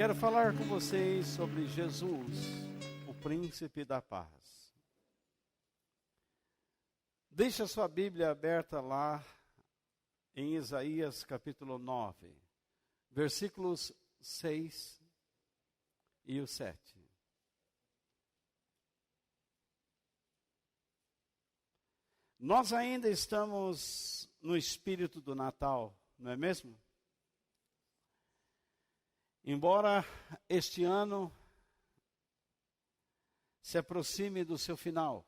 Quero falar com vocês sobre Jesus, o príncipe da paz. Deixa sua Bíblia aberta lá em Isaías capítulo 9, versículos 6 e o 7. Nós ainda estamos no espírito do Natal, não é mesmo? Embora este ano se aproxime do seu final,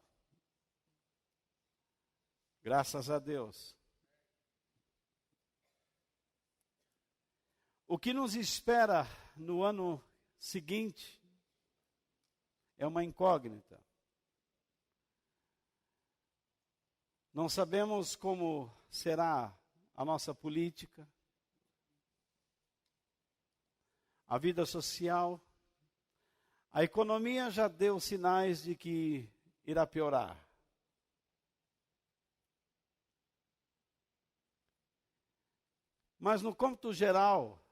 graças a Deus. O que nos espera no ano seguinte é uma incógnita. Não sabemos como será a nossa política, a vida social. A economia já deu sinais de que irá piorar. Mas no cômputo geral,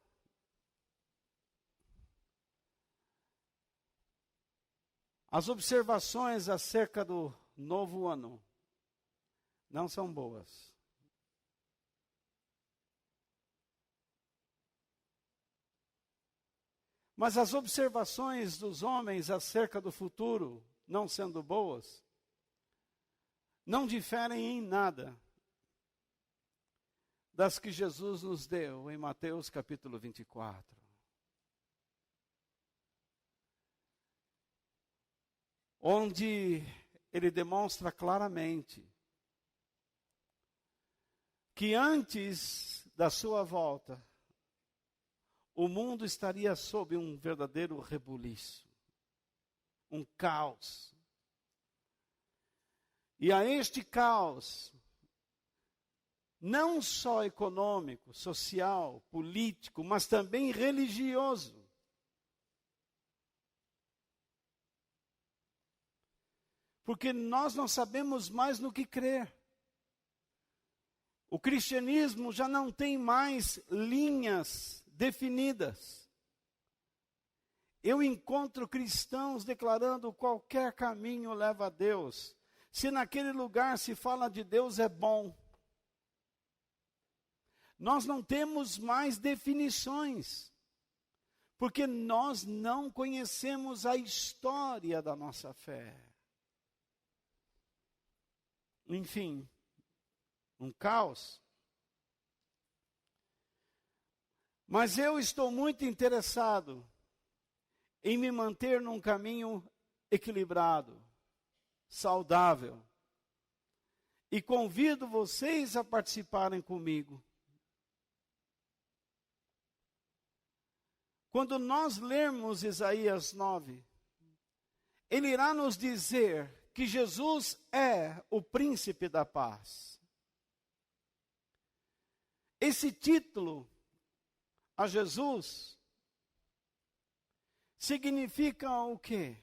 as observações acerca do novo ano não são boas. Mas as observações dos homens acerca do futuro, não sendo boas, não diferem em nada das que Jesus nos deu em Mateus capítulo 24. Onde ele demonstra claramente que antes da sua volta, o mundo estaria sob um verdadeiro rebuliço, um caos. E a este caos, não só econômico, social, político, mas também religioso, porque nós não sabemos mais no que crer. O cristianismo já não tem mais linhas definidas. Eu encontro cristãos declarando qualquer caminho leva a Deus. Se naquele lugar se fala de Deus, é bom. Nós não temos mais definições, porque nós não conhecemos a história da nossa fé. Enfim, um caos. Mas eu estou muito interessado em me manter num caminho equilibrado, saudável. E convido vocês a participarem comigo. Quando nós lermos Isaías 9, ele irá nos dizer que Jesus é o príncipe da paz. Esse título a Jesus significa o quê?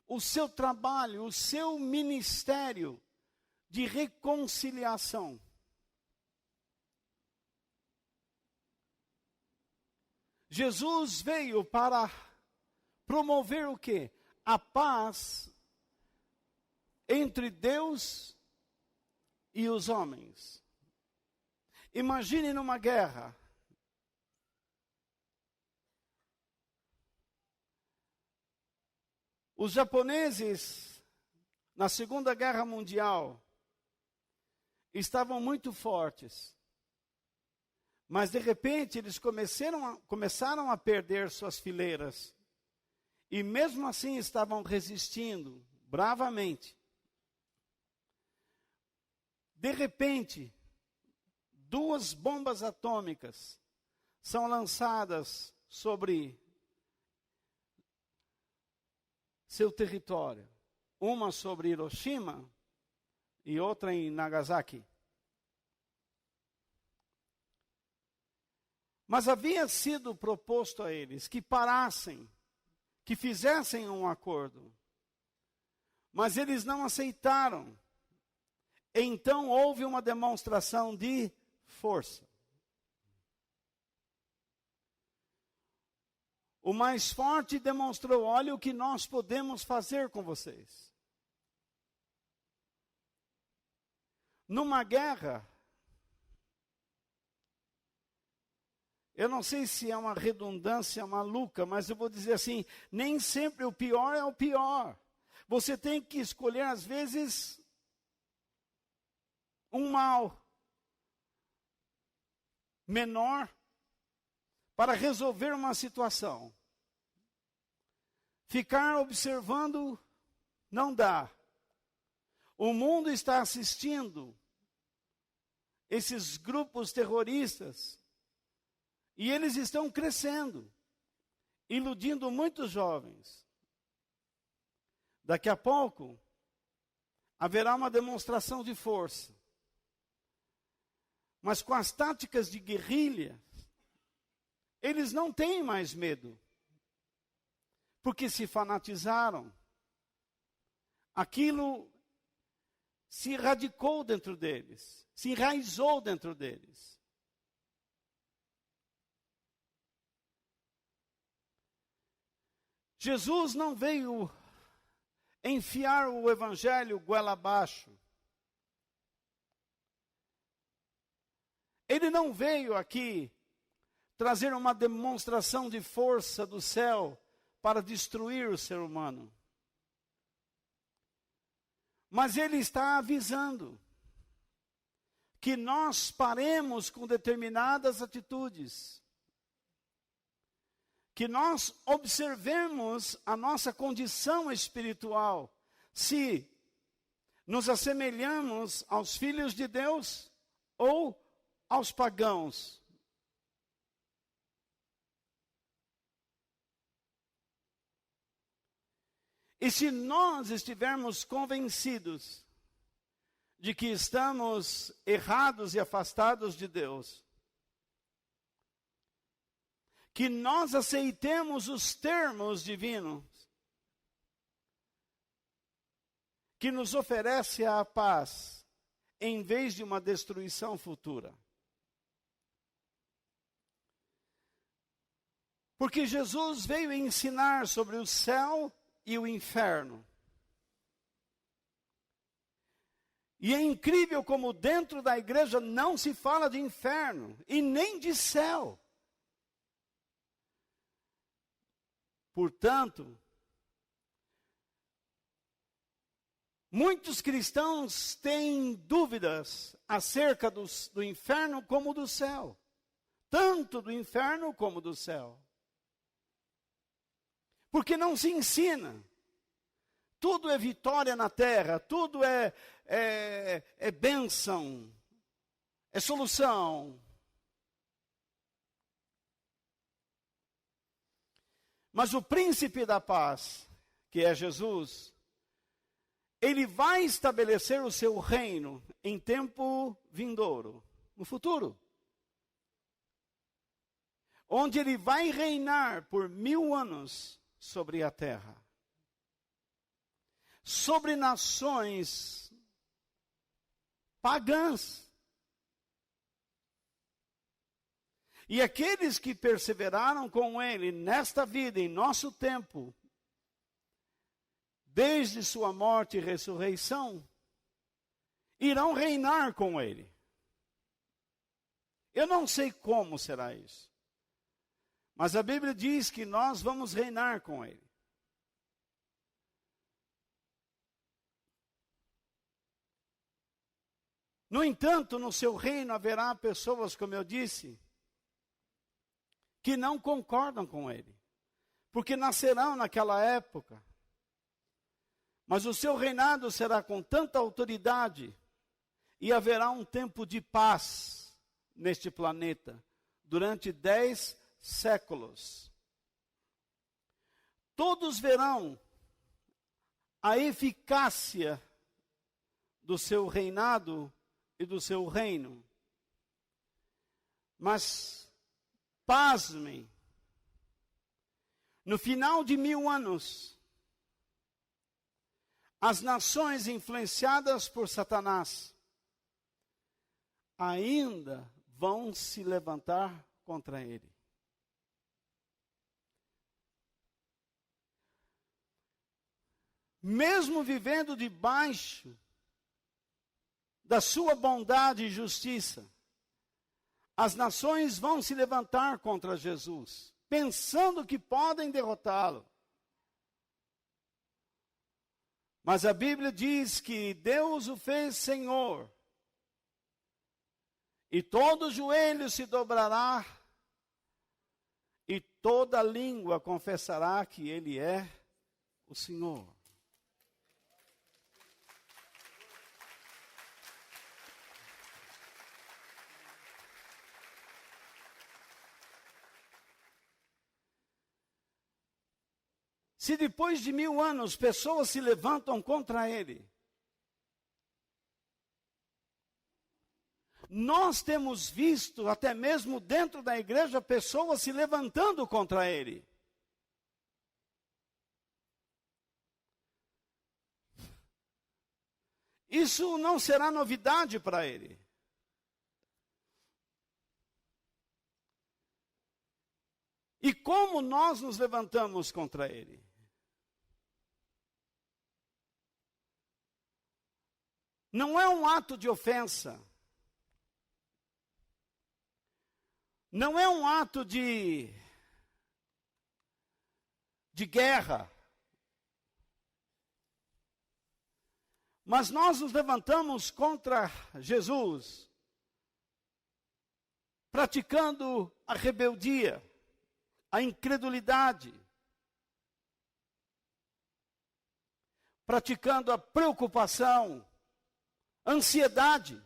O seu trabalho, o seu ministério de reconciliação. Jesus veio para promover o quê? A paz entre Deus e os homens. Imagine numa guerra. Os japoneses, na Segunda Guerra Mundial, estavam muito fortes. Mas de repente eles começaram a perder suas fileiras. E mesmo assim estavam resistindo bravamente. De repente, 2 bombas atômicas são lançadas sobre seu território. Uma sobre Hiroshima e outra em Nagasaki. Mas havia sido proposto a eles que parassem, que fizessem um acordo. Mas eles não aceitaram. Então houve uma demonstração de força. o mais forte demonstrou: olha o que nós podemos fazer com vocês. Numa guerra, eu não sei se é uma redundância maluca, mas eu vou dizer assim, nem sempre o pior é o pior. Você tem que escolher, às vezes, um mal menor para resolver uma situação. Ficar observando não dá. O mundo está assistindo esses grupos terroristas e eles estão crescendo, iludindo muitos jovens. Daqui a pouco haverá uma demonstração de força. Mas com as táticas de guerrilha, eles não têm mais medo. Porque se fanatizaram. Aquilo se radicou dentro deles, se enraizou dentro deles. Jesus não veio enfiar o evangelho goela abaixo. Ele não veio aqui trazer uma demonstração de força do céu para destruir o ser humano. Mas ele está avisando que nós paremos com determinadas atitudes. Que nós observemos a nossa condição espiritual. Se nos assemelhamos aos filhos de Deus ou aos pagãos. E se nós estivermos convencidos de que estamos errados e afastados de Deus, que nós aceitemos os termos divinos, que nos oferece a paz, em vez de uma destruição futura. Porque Jesus veio ensinar sobre o céu e o inferno. E é incrível como dentro da igreja não se fala de inferno e nem de céu. Portanto, muitos cristãos têm dúvidas acerca do inferno como do céu. Tanto do inferno como do céu. Porque não se ensina. Tudo é vitória na terra, tudo é bênção, é solução. Mas o príncipe da paz, que é Jesus, ele vai estabelecer o seu reino em tempo vindouro, no futuro. Onde ele vai reinar por 1000 anos sobre a terra. Sobre nações pagãs. E aqueles que perseveraram com ele nesta vida, em nosso tempo, desde sua morte e ressurreição, irão reinar com ele. Eu não sei como será isso. Mas a Bíblia diz que nós vamos reinar com ele. No entanto, no seu reino haverá pessoas, como eu disse, que não concordam com ele, porque nascerão naquela época. Mas o seu reinado será com tanta autoridade e haverá um tempo de paz neste planeta durante 10 séculos. Todos verão a eficácia do seu reinado e do seu reino. Mas, pasmem, no final de 1000 anos, as nações influenciadas por Satanás ainda vão se levantar contra ele. mesmo vivendo debaixo da sua bondade e justiça, as nações vão se levantar contra Jesus, pensando que podem derrotá-lo. Mas a Bíblia diz que Deus o fez Senhor, e todo joelho se dobrará, e toda língua confessará que Ele é o Senhor. Se depois de 1000 anos pessoas se levantam contra ele, nós temos visto, até mesmo dentro da igreja, pessoas se levantando contra ele. Isso não será novidade para ele. E como nós nos levantamos contra ele? Não é um ato de ofensa. Não é um ato de guerra. Mas nós nos levantamos contra Jesus, praticando a rebeldia, a incredulidade, praticando a preocupação, ansiedade.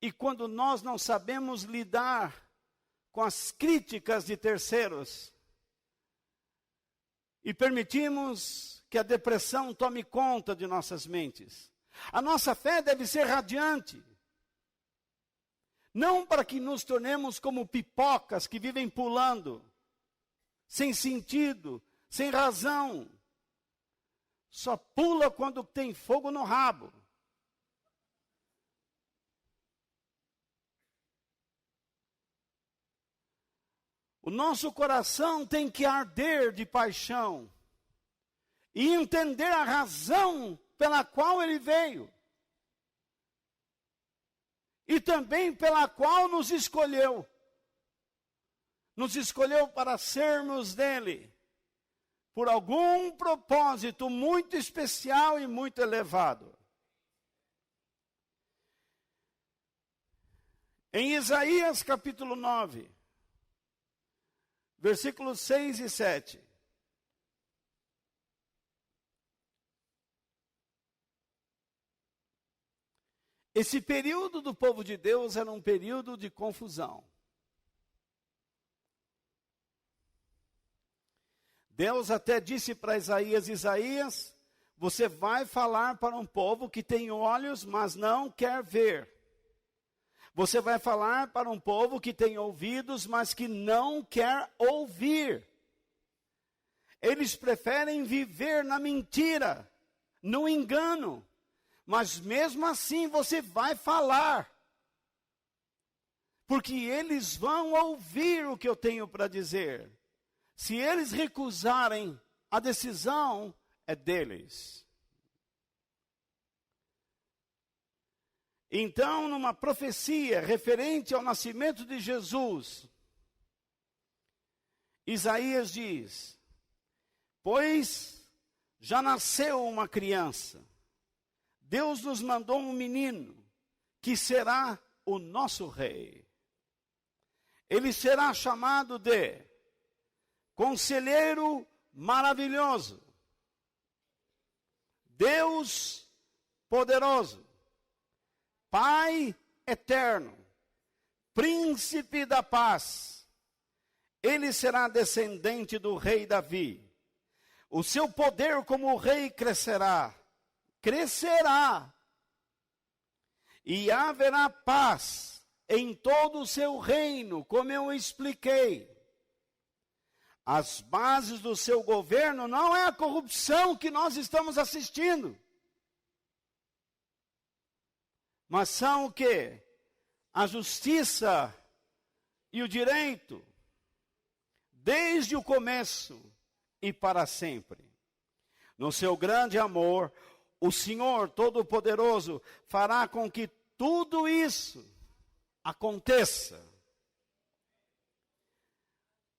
E quando nós não sabemos lidar com as críticas de terceiros, e permitimos que a depressão tome conta de nossas mentes, a nossa fé deve ser radiante. Não para que nos tornemos como pipocas que vivem pulando, sem sentido, sem razão. Só pula quando tem fogo no rabo. O nosso coração tem que arder de paixão e entender a razão pela qual ele veio. E também pela qual nos escolheu. Nos escolheu para sermos dele, por algum propósito muito especial e muito elevado. Em Isaías capítulo 9, versículos 6 e 7. Esse período do povo de Deus era um período de confusão. Deus até disse para Isaías: Isaías, você vai falar para um povo que tem olhos, mas não quer ver. Você vai falar para um povo que tem ouvidos, mas que não quer ouvir. Eles preferem viver na mentira, no engano. Mas mesmo assim você vai falar. Porque eles vão ouvir o que eu tenho para dizer. Se eles recusarem, a decisão é deles. Então, numa profecia referente ao nascimento de Jesus, Isaías diz: pois já nasceu uma criança, Deus nos mandou um menino, que será o nosso rei. Ele será chamado de Conselheiro Maravilhoso, Deus Poderoso, Pai Eterno, Príncipe da Paz. Ele será descendente do rei Davi. O seu poder como rei crescerá. E haverá paz em todo o seu reino, como eu expliquei. As bases do seu governo não é a corrupção que nós estamos assistindo. Mas são o quê? A justiça e o direito. Desde o começo e para sempre. No seu grande amor, o Senhor Todo-Poderoso fará com que tudo isso aconteça.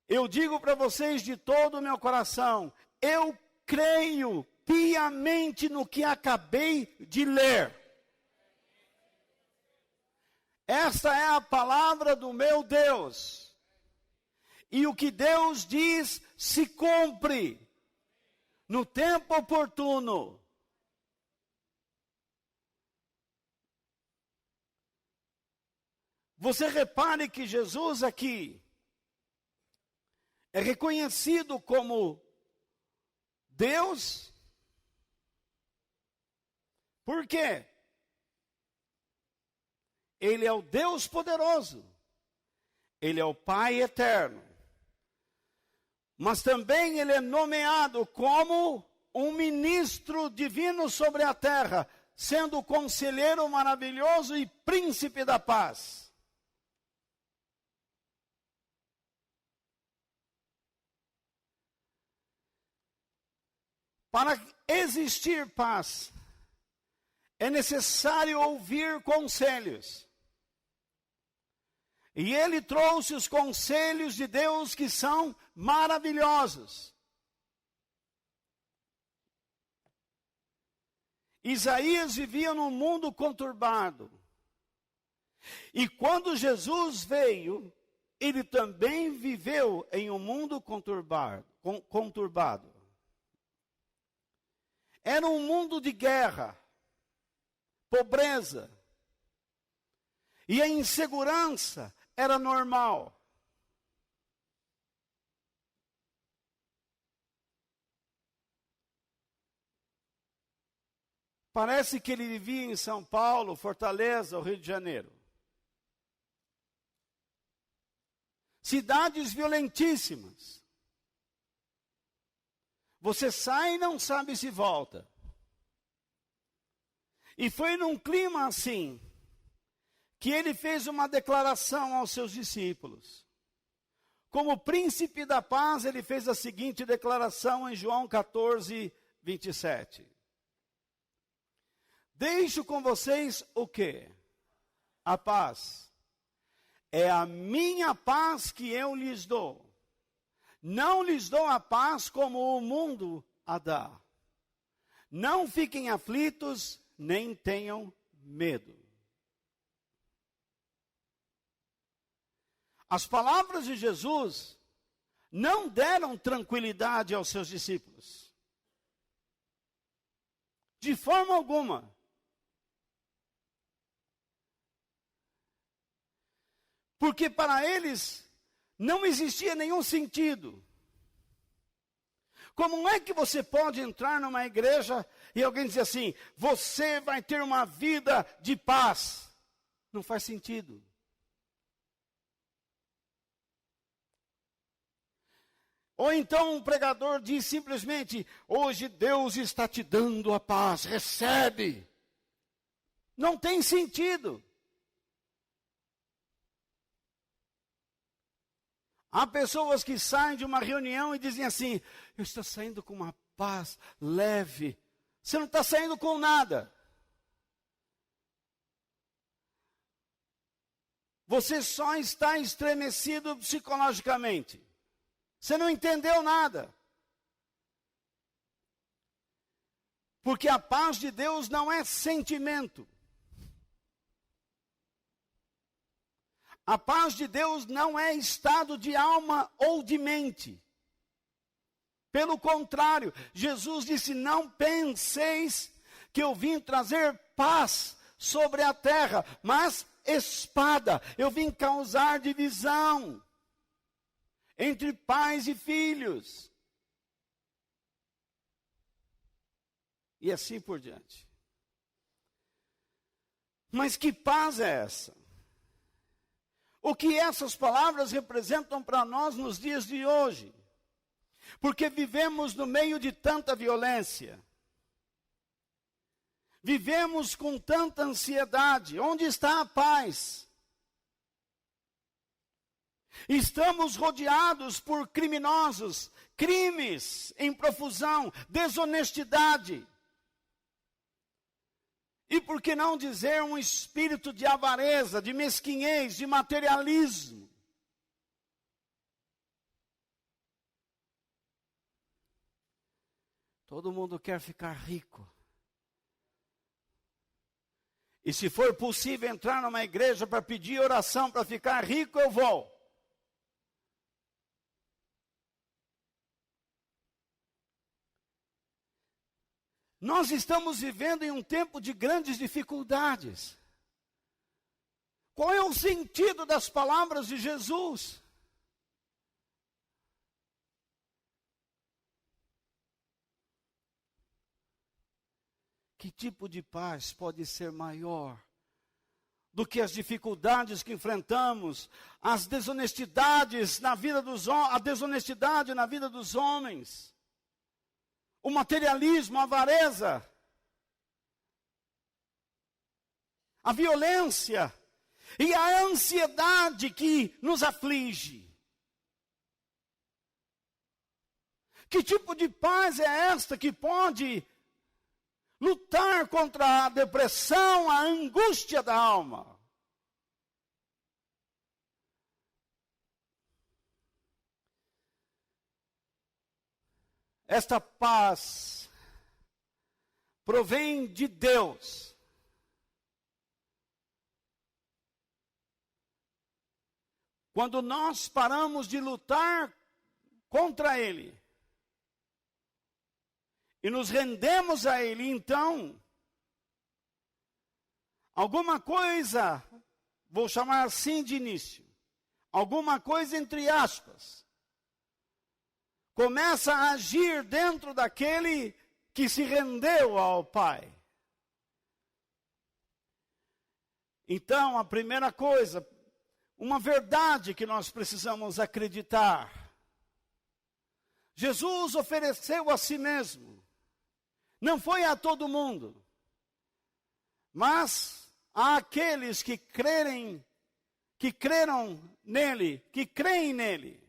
Eu digo para vocês de todo o meu coração, eu creio piamente no que acabei de ler. Esta é a palavra do meu Deus. E o que Deus diz se cumpre no tempo oportuno. Você repare que Jesus aqui é reconhecido como Deus. Por quê? Ele é o Deus poderoso. Ele é o Pai eterno. Mas também ele é nomeado como um ministro divino sobre a terra, sendo o conselheiro maravilhoso e príncipe da paz. Para existir paz, é necessário ouvir conselhos. E ele trouxe os conselhos de Deus que são maravilhosos. Isaías vivia num mundo conturbado. E quando Jesus veio, ele também viveu em um mundo conturbado. Era um mundo de guerra, pobreza, e a insegurança era normal. Parece que ele vivia em São Paulo, Fortaleza, ou Rio de Janeiro. Cidades violentíssimas. Você sai e não sabe se volta. E foi num clima assim que ele fez uma declaração aos seus discípulos. Como príncipe da paz, ele fez a seguinte declaração em João 14, 27. Deixo com vocês o quê? A paz. É a minha paz que eu lhes dou. Não lhes dou a paz como o mundo a dá. Não fiquem aflitos, nem tenham medo. As palavras de Jesus não deram tranquilidade aos seus discípulos. De forma alguma. Porque para eles não existia nenhum sentido. Como é que você pode entrar numa igreja e alguém dizer assim, você vai ter uma vida de paz? Não faz sentido. Ou então um pregador diz simplesmente, hoje Deus está te dando a paz, recebe. Não tem sentido. Há pessoas que saem de uma reunião e dizem assim, eu estou saindo com uma paz leve. Você não está saindo com nada. Você só está estremecido psicologicamente. Você não entendeu nada. Porque a paz de Deus não é sentimento. A paz de Deus não é estado de alma ou de mente. Pelo contrário, Jesus disse, não penseis que eu vim trazer paz sobre a terra, mas espada. Eu vim causar divisão entre pais e filhos. E assim por diante. Mas que paz é essa? O que essas palavras representam para nós nos dias de hoje? Porque vivemos no meio de tanta violência. Vivemos com tanta ansiedade. Onde está a paz? Estamos rodeados por criminosos, crimes em profusão, desonestidade. E por que não dizer um espírito de avareza, de mesquinhez, de materialismo? Todo mundo quer ficar rico. E se for possível entrar numa igreja para pedir oração para ficar rico, eu vou. Nós estamos vivendo em um tempo de grandes dificuldades. Qual é o sentido das palavras de Jesus? Que tipo de paz pode ser maior do que as dificuldades que enfrentamos, as desonestidades na vida a desonestidade na vida dos homens, o materialismo, a avareza, a violência e a ansiedade que nos aflige? Que tipo de paz é esta que pode lutar contra a depressão, a angústia da alma? Esta paz provém de Deus. Quando nós paramos de lutar contra Ele e nos rendemos a Ele, então, alguma coisa, vou chamar assim de início, alguma coisa entre aspas, começa a agir dentro daquele que se rendeu ao Pai. Então, a primeira coisa, uma verdade que nós precisamos acreditar: Jesus ofereceu a si mesmo. Não foi a todo mundo, mas a aqueles que creram nele, que creem nele,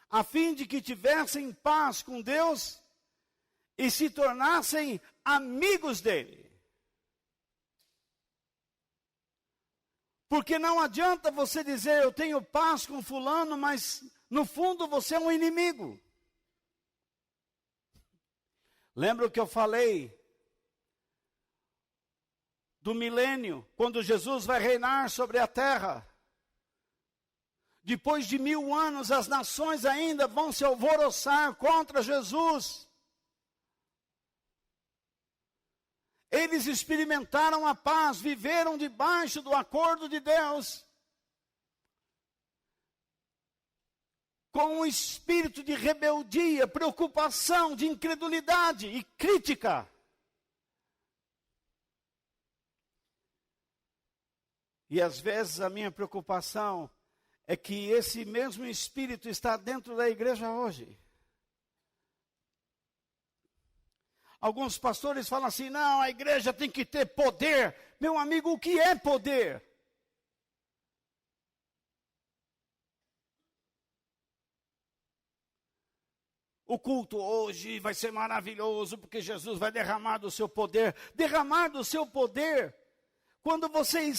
a fim de que tivessem paz com Deus e se tornassem amigos dele. Porque não adianta você dizer, eu tenho paz com fulano, mas no fundo você é um inimigo. Lembra o que eu falei do milênio, quando Jesus vai reinar sobre a terra? Depois de 1000 anos, as nações ainda vão se alvoroçar contra Jesus. Eles experimentaram a paz, viveram debaixo do acordo de Deus, com um espírito de rebeldia, preocupação, de incredulidade e crítica. E às vezes a minha preocupação é que esse mesmo espírito está dentro da igreja hoje. Alguns pastores falam assim, não, a igreja tem que ter poder. Meu amigo, o que é poder? O culto hoje vai ser maravilhoso, porque Jesus vai derramar do seu poder. Derramar do seu poder. Quando vocês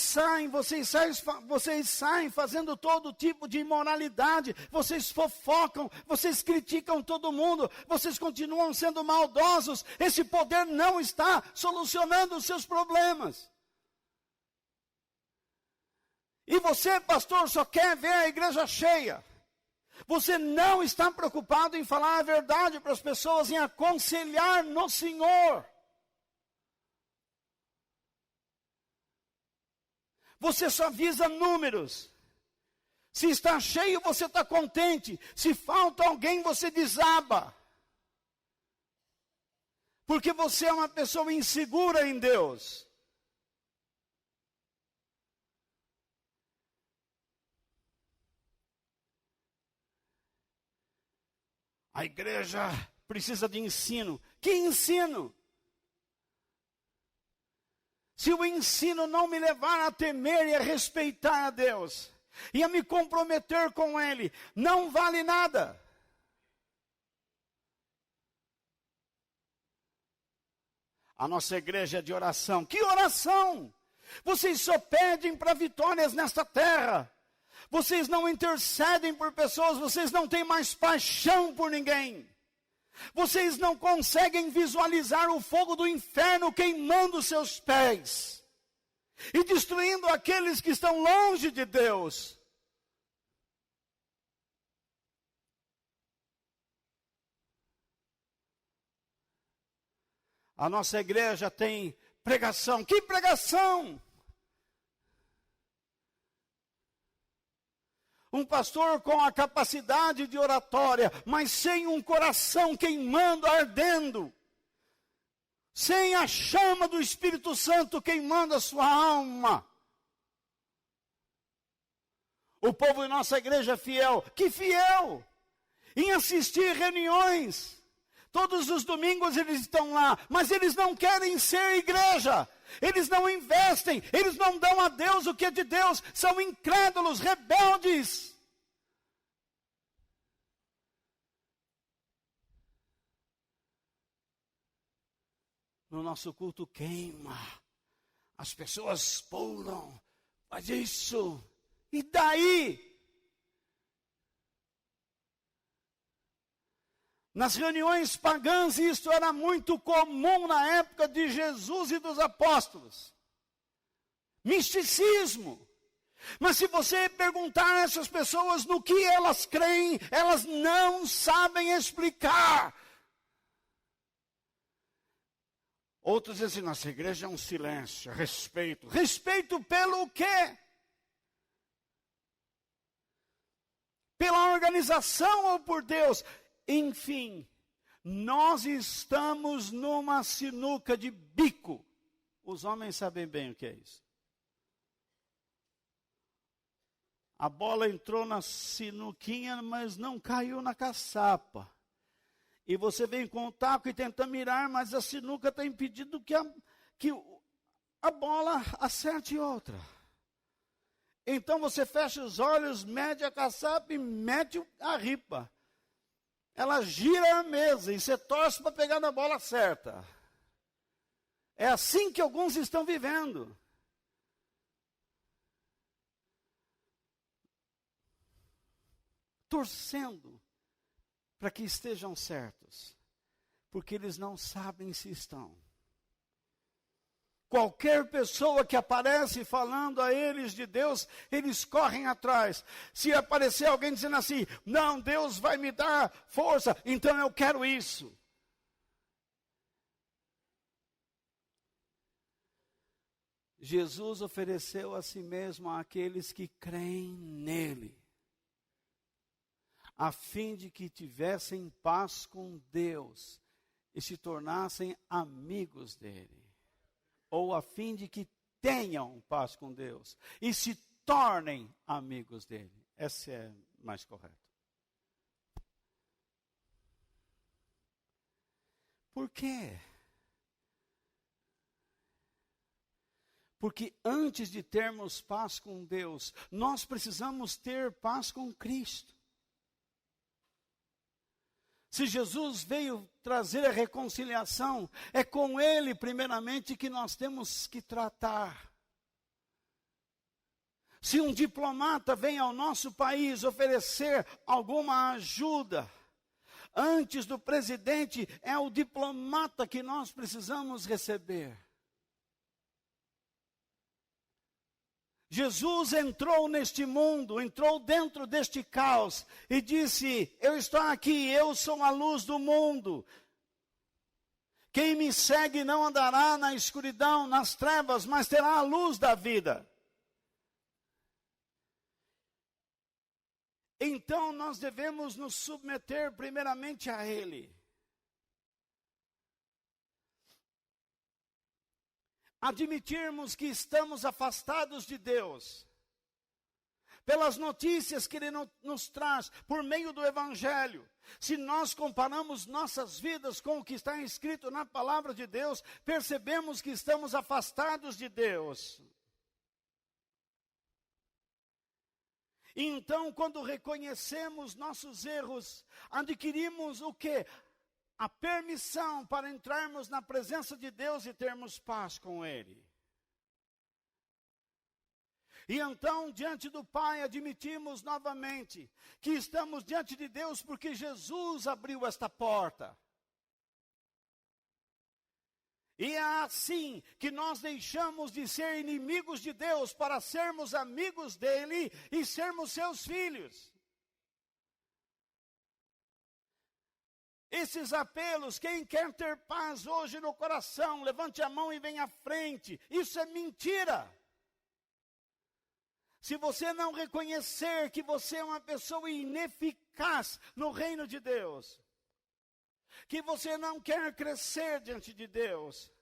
saem fazendo todo tipo de imoralidade, vocês fofocam, vocês criticam todo mundo, vocês continuam sendo maldosos, esse poder não está solucionando os seus problemas. E você, pastor, só quer ver a igreja cheia. Você não está preocupado em falar a verdade para as pessoas, em aconselhar no Senhor. Você só visa números. Se está cheio, você está contente. Se falta alguém, você desaba. Porque você é uma pessoa insegura em Deus. A igreja precisa de ensino. Que ensino? Se o ensino não me levar a temer e a respeitar a Deus, e a me comprometer com Ele, não vale nada. A nossa igreja é de oração. Que oração? Vocês só pedem para vitórias nesta terra. Vocês não intercedem por pessoas, vocês não têm mais paixão por ninguém. Vocês não conseguem visualizar o fogo do inferno queimando os seus pés e destruindo aqueles que estão longe de Deus. A nossa igreja tem pregação. Que pregação? Um pastor com a capacidade de oratória, mas sem um coração queimando, ardendo. Sem a chama do Espírito Santo queimando a sua alma. O povo em nossa igreja é fiel. Que fiel? Em assistir reuniões. Todos os domingos eles estão lá, mas eles não querem ser igreja. Eles não investem, eles não dão a Deus o que é de Deus. São incrédulos, rebeldes. No nosso culto queima. As pessoas pulam. Faz isso. E daí? Nas reuniões pagãs, isso era muito comum na época de Jesus e dos apóstolos. Misticismo. Mas se você perguntar a essas pessoas no que elas creem, elas não sabem explicar. Outros dizem, nossa igreja é um silêncio, respeito. Respeito pelo quê? Pela organização ou por Deus? Enfim, nós estamos numa sinuca de bico. Os homens sabem bem o que é isso. A bola entrou na sinuquinha, mas não caiu na caçapa. E você vem com o taco e tenta mirar, mas a sinuca está impedindo que a bola acerte outra. Então você fecha os olhos, mede a caçapa e mete a ripa. Ela gira a mesa e você torce para pegar na bola certa. É assim que alguns estão vivendo. Torcendo para que estejam certos. Porque eles não sabem se estão. Qualquer pessoa que aparece falando a eles de Deus, eles correm atrás. Se aparecer alguém dizendo assim, não, Deus vai me dar força, então eu quero isso. Jesus ofereceu a si mesmo àqueles que creem nele, a fim de que tivessem paz com Deus e se tornassem amigos dele. Ou a fim de que tenham paz com Deus e se tornem amigos dele. Esse é mais correto. Por quê? Porque antes de termos paz com Deus, nós precisamos ter paz com Cristo. Se Jesus veio trazer a reconciliação, é com Ele, primeiramente, que nós temos que tratar. Se um diplomata vem ao nosso país oferecer alguma ajuda, antes do presidente, é o diplomata que nós precisamos receber. Jesus entrou neste mundo, entrou dentro deste caos e disse, eu estou aqui, eu sou a luz do mundo. Quem me segue não andará na escuridão, nas trevas, mas terá a luz da vida. Então nós devemos nos submeter primeiramente a Ele. Admitirmos que estamos afastados de Deus, pelas notícias que Ele nos traz, por meio do Evangelho. Se nós comparamos nossas vidas com o que está escrito na palavra de Deus, percebemos que estamos afastados de Deus. Então, quando reconhecemos nossos erros, adquirimos o quê? A permissão para entrarmos na presença de Deus e termos paz com Ele. E então, diante do Pai, admitimos novamente que estamos diante de Deus porque Jesus abriu esta porta. E é assim que nós deixamos de ser inimigos de Deus para sermos amigos dele e sermos seus filhos. Esses apelos, quem quer ter paz hoje no coração, levante a mão e venha à frente. Isso é mentira. Se você não reconhecer que você é uma pessoa ineficaz no reino de Deus, que você não quer crescer diante de Deus,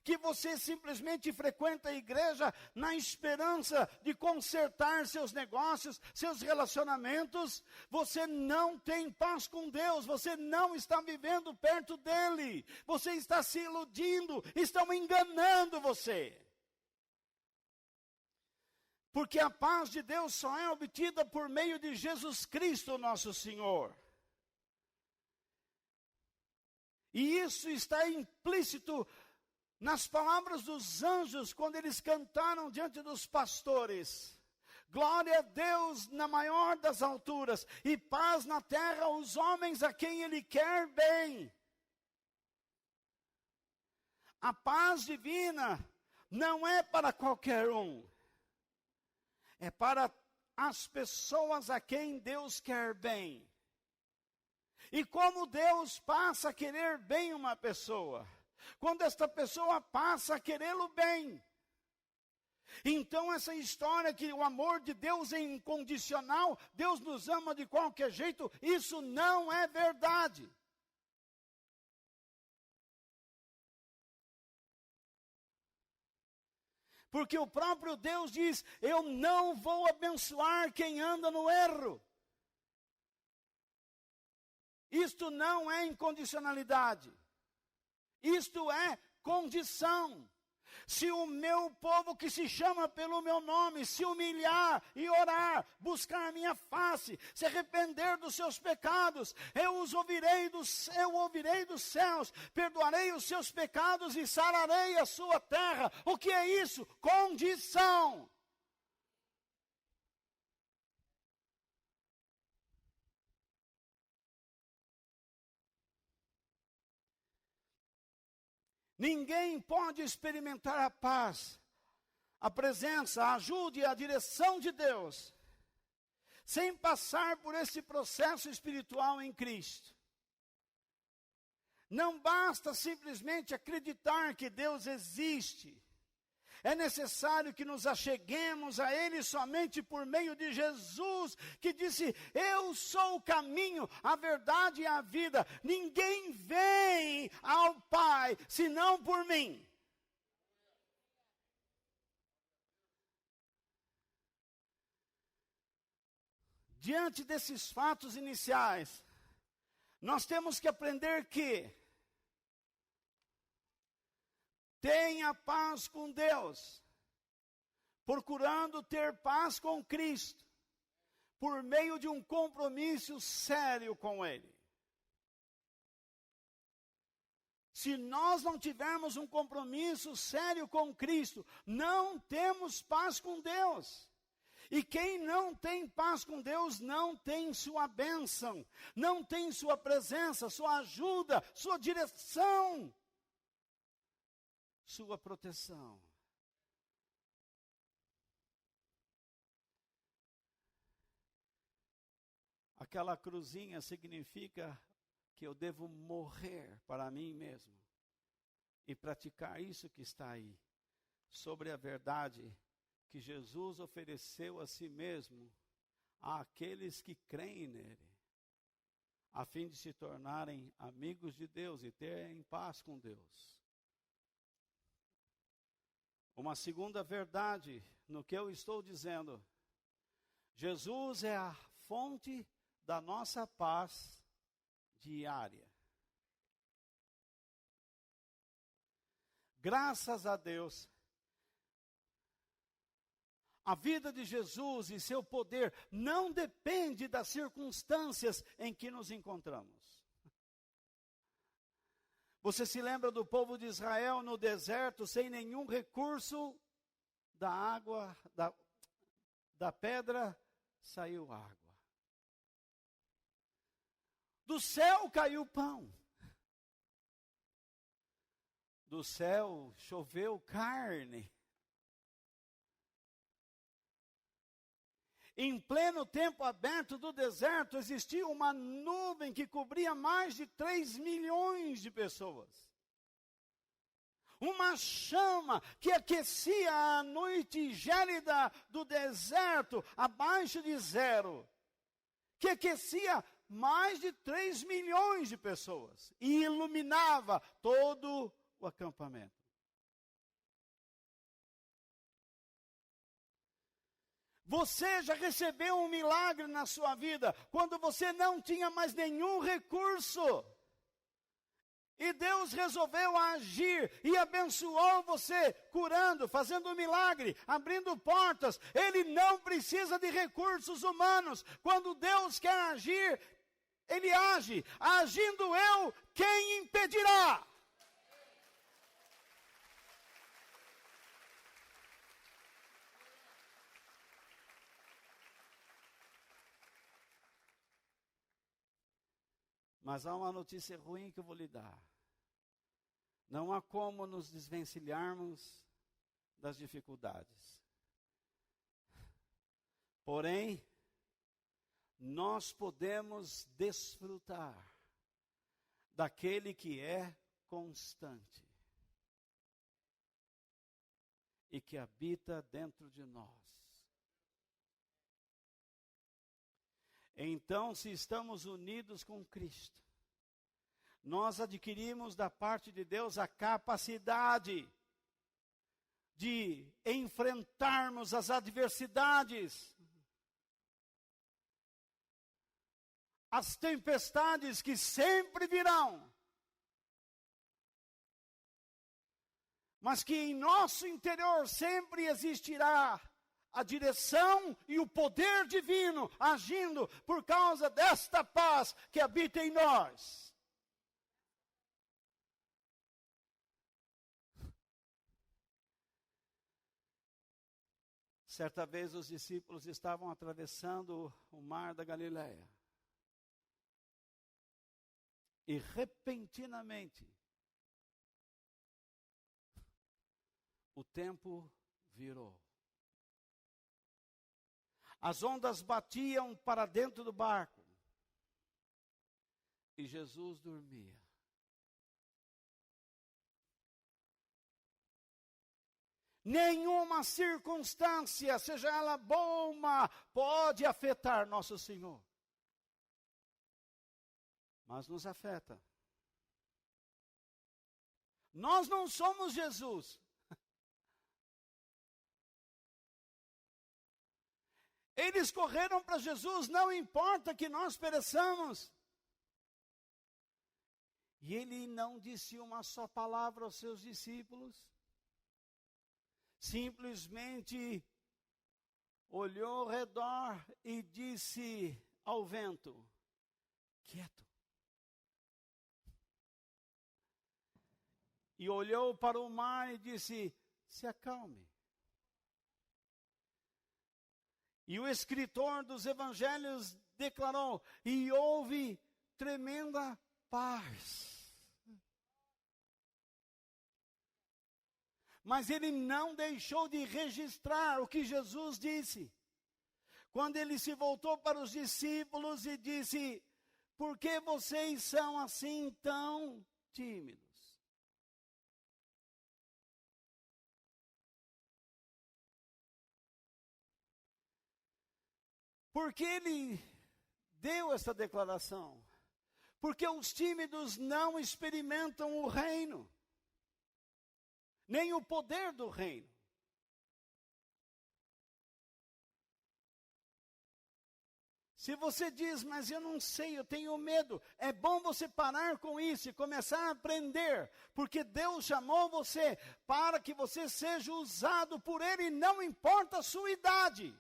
que você simplesmente frequenta a igreja na esperança de consertar seus negócios, seus relacionamentos, você não tem paz com Deus, você não está vivendo perto dele, você está se iludindo, estão enganando você. Porque a paz de Deus só é obtida por meio de Jesus Cristo, nosso Senhor. E isso está implícito nas palavras dos anjos, quando eles cantaram diante dos pastores. Glória a Deus na maior das alturas, e paz na terra aos homens a quem Ele quer bem. A paz divina não é para qualquer um. É para as pessoas a quem Deus quer bem. E como Deus passa a querer bem uma pessoa? Quando esta pessoa passa a querê-lo bem. Então essa história que o amor de Deus é incondicional, Deus nos ama de qualquer jeito, isso não é verdade. Porque o próprio Deus diz, eu não vou abençoar quem anda no erro. Isto não é incondicionalidade. Isto é condição. Se o meu povo que se chama pelo meu nome se humilhar e orar, buscar a minha face, se arrepender dos seus pecados, eu ouvirei dos céus, perdoarei os seus pecados e sararei a sua terra. O que é isso? Condição. Ninguém pode experimentar a paz, a presença, a ajuda e a direção de Deus, sem passar por esse processo espiritual em Cristo. Não basta simplesmente acreditar que Deus existe. É necessário que nos acheguemos a Ele somente por meio de Jesus, que disse, eu sou o caminho, a verdade e a vida. Ninguém vem ao Pai, senão por mim. Diante desses fatos iniciais, nós temos que aprender que tenha paz com Deus, procurando ter paz com Cristo, por meio de um compromisso sério com Ele. Se nós não tivermos um compromisso sério com Cristo, não temos paz com Deus. E quem não tem paz com Deus, não tem sua bênção, não tem sua presença, sua ajuda, sua direção, sua proteção. Aquela cruzinha significa que eu devo morrer para mim mesmo e praticar isso que está aí, sobre a verdade que Jesus ofereceu a si mesmo àqueles que creem nele, a fim de se tornarem amigos de Deus e terem paz com Deus. Uma segunda verdade no que eu estou dizendo: Jesus é a fonte da nossa paz diária. Graças a Deus, A vida de Jesus e seu poder não depende das circunstâncias em que nos encontramos. Você se lembra do povo de Israel no deserto, sem nenhum recurso, da água, da pedra, saiu água. Do céu caiu pão. Do céu choveu carne. Em pleno tempo aberto do deserto, existia uma nuvem que cobria mais de 3 milhões de pessoas. Uma chama que aquecia a noite gélida do deserto, abaixo de zero. Que aquecia mais de 3 milhões de pessoas. E iluminava todo o acampamento. Você já recebeu um milagre na sua vida, quando você não tinha mais nenhum recurso. E Deus resolveu agir e abençoou você, curando, fazendo um milagre, abrindo portas. Ele não precisa de recursos humanos. Quando Deus quer agir, Ele age. Agindo eu, quem impedirá? Mas há uma notícia ruim que eu vou lhe dar. Não há como nos desvencilharmos das dificuldades. Porém, nós podemos desfrutar daquele que é constante e que habita dentro de nós. Então, se estamos unidos com Cristo, nós adquirimos da parte de Deus a capacidade de enfrentarmos as adversidades, as tempestades que sempre virão, mas que em nosso interior sempre existirá a direção e o poder divino agindo por causa desta paz que habita em nós. Certa vez os discípulos estavam atravessando o mar da Galileia. E repentinamente, o tempo virou. As ondas batiam para dentro do barco. E Jesus dormia. Nenhuma circunstância, seja ela boa ou má, pode afetar nosso Senhor. Mas nos afeta. Nós não somos Jesus. Eles correram para Jesus, não importa que nós pereçamos. E ele não disse uma só palavra aos seus discípulos. Simplesmente olhou ao redor e disse ao vento: quieto. E olhou para o mar e disse: se acalme. E o escritor dos evangelhos declarou: e houve tremenda paz. Mas ele não deixou de registrar o que Jesus disse. Quando ele se voltou para os discípulos e disse: por que vocês são assim tão tímidos? Porque ele deu essa declaração? Porque os tímidos não experimentam o reino, nem o poder do reino. Se você diz, mas eu não sei, eu tenho medo, é bom você parar com isso e começar a aprender, porque Deus chamou você para que você seja usado por Ele, não importa a sua idade.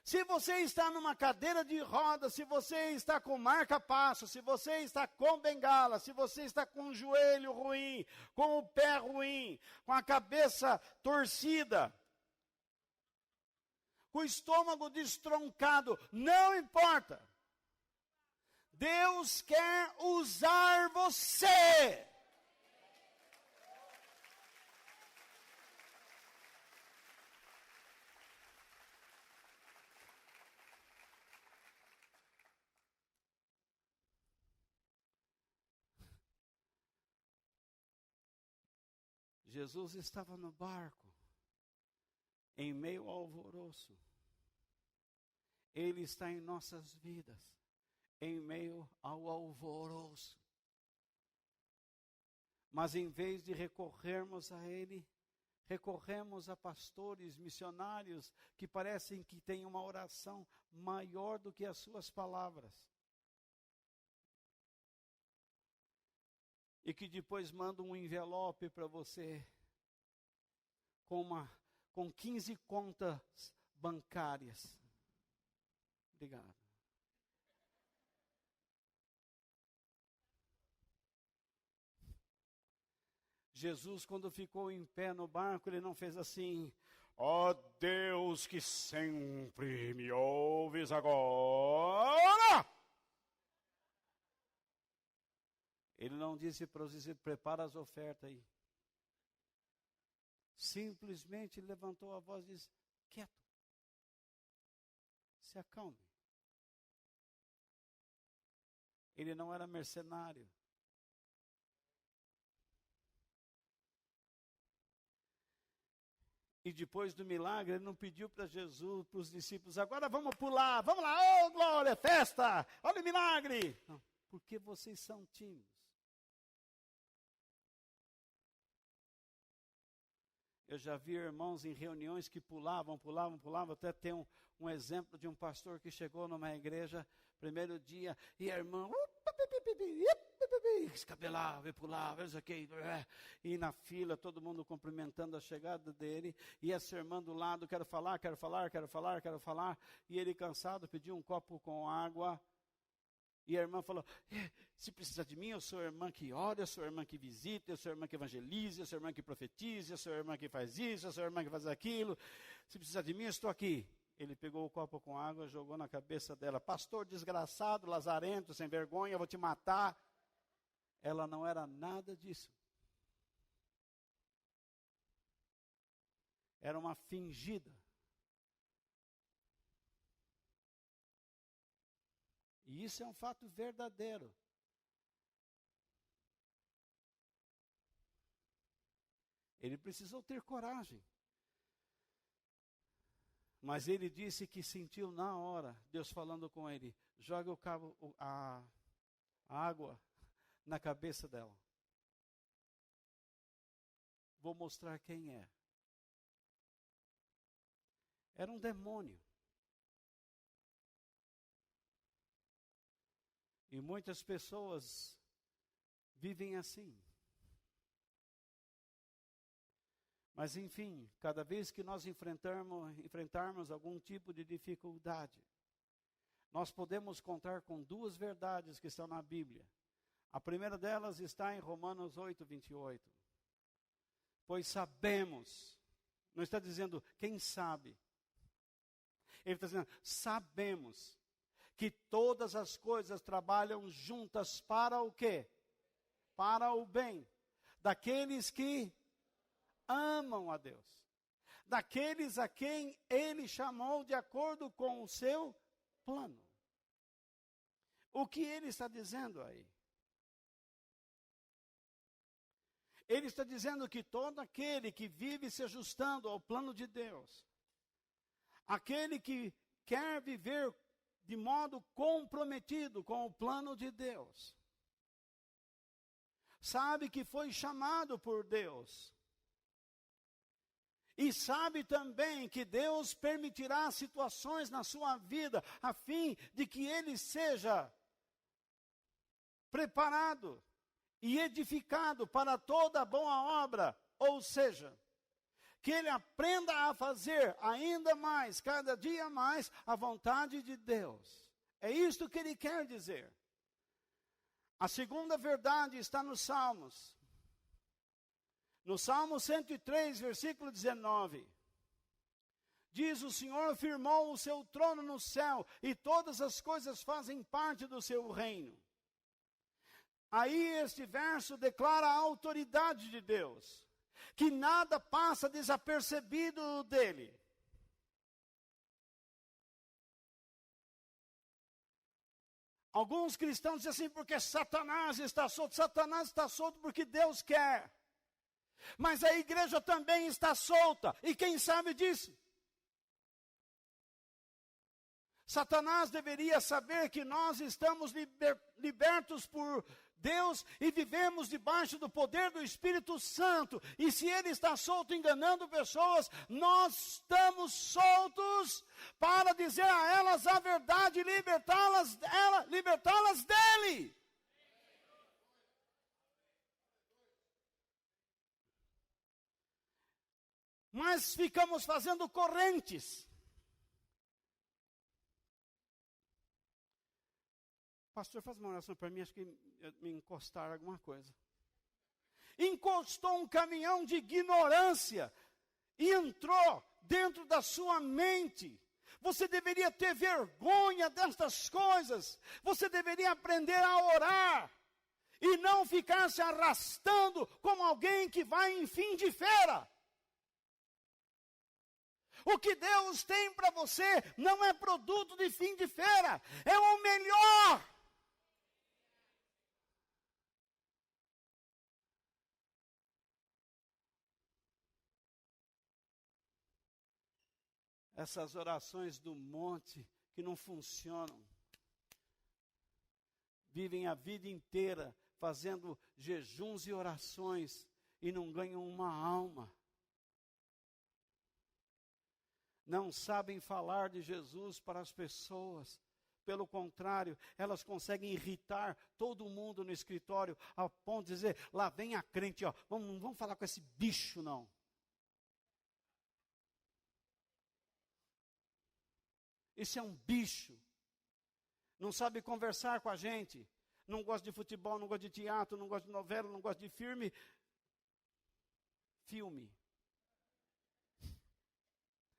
Se você está numa cadeira de rodas, se você está com marca-passo, se você está com bengala, se você está com o joelho ruim, com o pé ruim, com a cabeça torcida, com o estômago destroncado, não importa. Deus quer usar você. Jesus estava no barco, em meio ao alvoroço. Ele está em nossas vidas, em meio ao alvoroço. Mas em vez de recorrermos a Ele, recorremos a pastores, missionários, que parecem que têm uma oração maior do que as suas palavras. E que depois mandam um envelope para você, com 15 contas bancárias. Obrigado. Jesus, quando ficou em pé no barco, ele não fez assim: ó Deus que sempre me ouves agora. Ele não disse para os discípulos: prepara as ofertas aí. Simplesmente levantou a voz e disse: quieto, se acalme. Ele não era mercenário. E depois do milagre, ele não pediu para Jesus, para os discípulos: agora vamos pular, vamos lá, oh glória, festa, olha o milagre. Não, porque vocês são tímidos. Eu já vi irmãos em reuniões que pulavam. Até tem um exemplo de um pastor que chegou numa igreja, primeiro dia, e a irmã escabelava e pulava, e na fila, todo mundo cumprimentando a chegada dele, e essa irmã do lado: quero falar, e ele cansado pediu um copo com água. E a irmã falou: se precisar de mim, eu sou a irmã que ora, eu sou a irmã que visita, eu sou a irmã que evangeliza, eu sou a irmã que profetiza, eu sou a irmã que faz isso, eu sou a irmã que faz aquilo. Se precisar de mim, eu estou aqui. Ele pegou o copo com água e jogou na cabeça dela: pastor desgraçado, lazarento, sem vergonha, eu vou te matar. Ela não era nada disso. Era uma fingida. E isso é um fato verdadeiro. Ele precisou ter coragem. Mas ele disse que sentiu na hora, Deus falando com ele: joga a água na cabeça dela. Vou mostrar quem é. Era um demônio. E muitas pessoas vivem assim. Mas enfim, cada vez que nós enfrentarmos algum tipo de dificuldade, nós podemos contar com duas verdades que estão na Bíblia. A primeira delas está em Romanos 8, 28. Pois sabemos, não está dizendo quem sabe. Ele está dizendo: sabemos que todas as coisas trabalham juntas para o quê? Para o bem. Daqueles que amam a Deus. Daqueles a quem Ele chamou de acordo com o seu plano. O que Ele está dizendo aí? Ele está dizendo que todo aquele que vive se ajustando ao plano de Deus, aquele que quer viver de modo comprometido com o plano de Deus, sabe que foi chamado por Deus. E sabe também que Deus permitirá situações na sua vida, a fim de que ele seja preparado e edificado para toda boa obra, ou seja, que ele aprenda a fazer ainda mais, cada dia mais, a vontade de Deus. É isto que ele quer dizer. A segunda verdade está nos Salmos. No Salmo 103, versículo 19. Diz: o Senhor firmou o seu trono no céu, e todas as coisas fazem parte do seu reino. Aí este verso declara a autoridade de Deus, que nada passa desapercebido dele. Alguns cristãos dizem assim, porque Satanás está solto. Satanás está solto porque Deus quer. Mas a igreja também está solta. E quem sabe disso? Satanás deveria saber que nós estamos libertos por Deus e vivemos debaixo do poder do Espírito Santo. E se ele está solto enganando pessoas, nós estamos soltos para dizer a elas a verdade e libertá-las dele. Mas ficamos fazendo correntes. Pastor, faz uma oração para mim, acho que me encostaram alguma coisa. Encostou um caminhão de ignorância e entrou dentro da sua mente. Você deveria ter vergonha destas coisas. Você deveria aprender a orar e não ficar se arrastando como alguém que vai em fim de feira. O que Deus tem para você não é produto de fim de feira, é o melhor. Essas orações do monte que não funcionam. Vivem a vida inteira fazendo jejuns e orações e não ganham uma alma. Não sabem falar de Jesus para as pessoas. Pelo contrário, elas conseguem irritar todo mundo no escritório, ao ponto de dizer, lá vem a crente, ó, não vamos falar com esse bicho não. Isso é um bicho. Não sabe conversar com a gente. Não gosta de futebol, não gosta de teatro, não gosta de novela, não gosta de filme.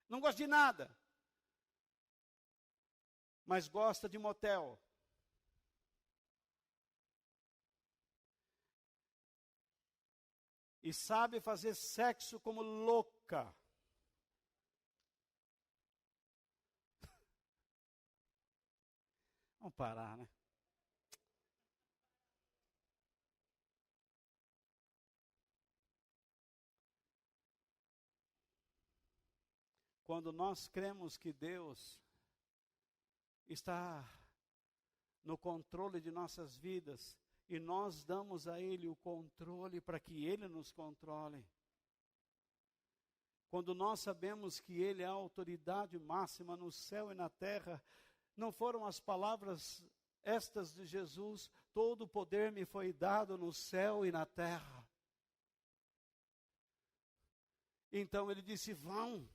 Não gosta de nada. Mas gosta de motel. E sabe fazer sexo como louca. Vamos parar, né? Quando nós cremos que Deus está no controle de nossas vidas e nós damos a Ele o controle para que Ele nos controle. Quando nós sabemos que Ele é a autoridade máxima no céu e na terra, não foram as palavras estas de Jesus, todo o poder me foi dado no céu e na terra. Então Ele disse, vão.